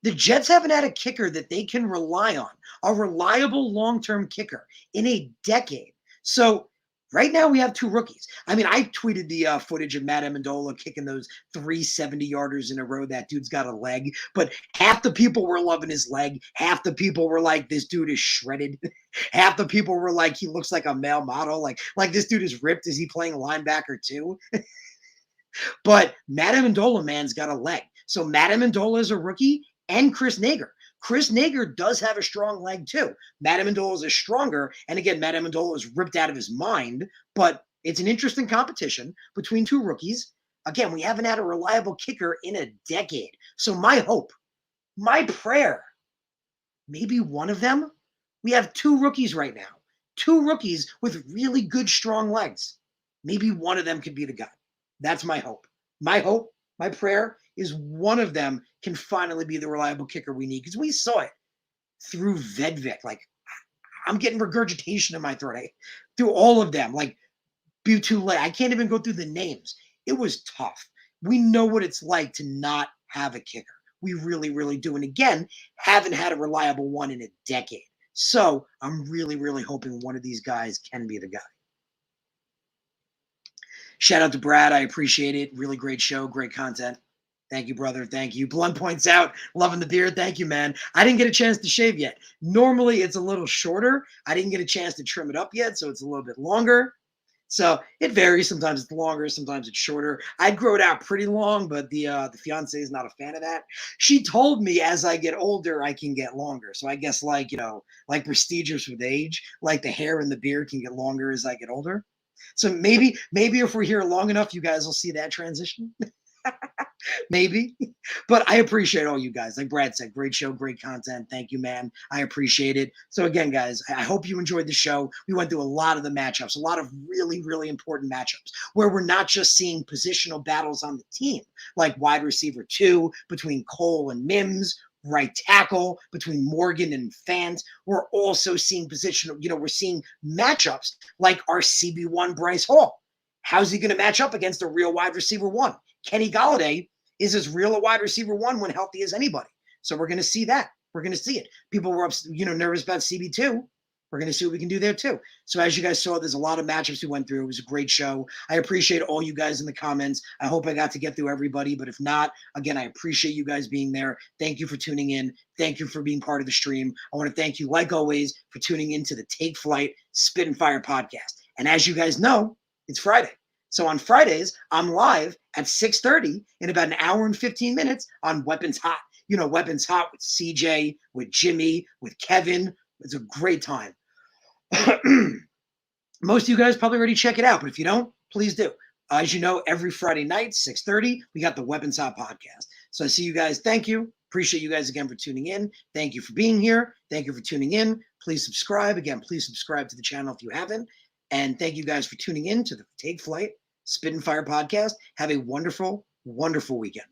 The Jets haven't had a kicker that they can rely on, a reliable long-term kicker, in a decade. So right now we have 2 rookies. I mean, I tweeted the footage of Matt Amendola kicking those 3 70-yarders in a row. That dude's got a leg. But half the people were loving his leg. Half the people were like, this dude is shredded. Half the people were like, he looks like a male model. Like this dude is ripped. Is he playing linebacker too? But Matt Amendola, man's got a leg. So Matt Amendola is a rookie, and Chris Nager. Chris Nager does have a strong leg too. Matt Amendola is stronger. And again, Matt Amendola is ripped out of his mind, but it's an interesting competition between two rookies. Again, we haven't had a reliable kicker in a decade. So my hope, my prayer, maybe one of them. We have two rookies right now, two rookies with really good, strong legs. Maybe one of them could be the guy. That's my hope. My hope, my prayer is one of them can finally be the reliable kicker we need, because we saw it through Vedvik. Like, I'm getting regurgitation in my throat. Through all of them, like Butule. I can't even go through the names. It was tough. We know what it's like to not have a kicker. We really, really do. And again, haven't had a reliable one in a decade. So I'm really, really hoping one of these guys can be the guy. Shout out to Brad. I appreciate it. Really great show. Great content. Thank you, brother. Thank you. Blunt points out, loving the beard. Thank you, man. I didn't get a chance to shave yet. Normally, it's a little shorter. I didn't get a chance to trim it up yet, so it's a little bit longer. So it varies. Sometimes it's longer, sometimes it's shorter. I'd grow it out pretty long, but the fiance is not a fan of that. She told me as I get older, I can get longer. So I guess like prestigious with age, like the hair and the beard can get longer as I get older. So maybe if we're here long enough, you guys will see that transition. Maybe. But I appreciate all you guys. Like Brad said, great show, great content. Thank you, man. I appreciate it. So again, guys, I hope you enjoyed the show. We went through a lot of the matchups, a lot of really, really important matchups where we're not just seeing positional battles on the team, like wide receiver 2 between Cole and Mims, right tackle between Morgan and Fant. We're also seeing positional, we're seeing matchups like our CB1 Bryce Hall. How's he going to match up against a real wide receiver 1? Kenny Golladay is as real a wide receiver 1 when healthy as anybody. So we're going to see that. We're going to see it. People were nervous about CB2. We're going to see what we can do there too. So as you guys saw, there's a lot of matchups we went through. It was a great show. I appreciate all you guys in the comments. I hope I got to get through everybody, but if not, again, I appreciate you guys being there. Thank you for tuning in. Thank you for being part of the stream. I want to thank you, like always, for tuning into the Take Flight Spit and Fire podcast. And as you guys know, it's Friday. So on Fridays, I'm live at 6:30 in about an hour and 15 minutes on Weapons Hot. Weapons Hot with CJ, with Jimmy, with Kevin. It's a great time. Most of you guys probably already check it out, but if you don't, please do. As you know, every Friday night, 6:30, we got the Weapons Hot podcast. So I see you guys. Thank you. Appreciate you guys again for tuning in. Thank you for being here. Thank you for tuning in. Please subscribe. Again, please subscribe to the channel if you haven't. And thank you guys for tuning in to the Take Flight Spit and Fire podcast. Have a wonderful, wonderful weekend.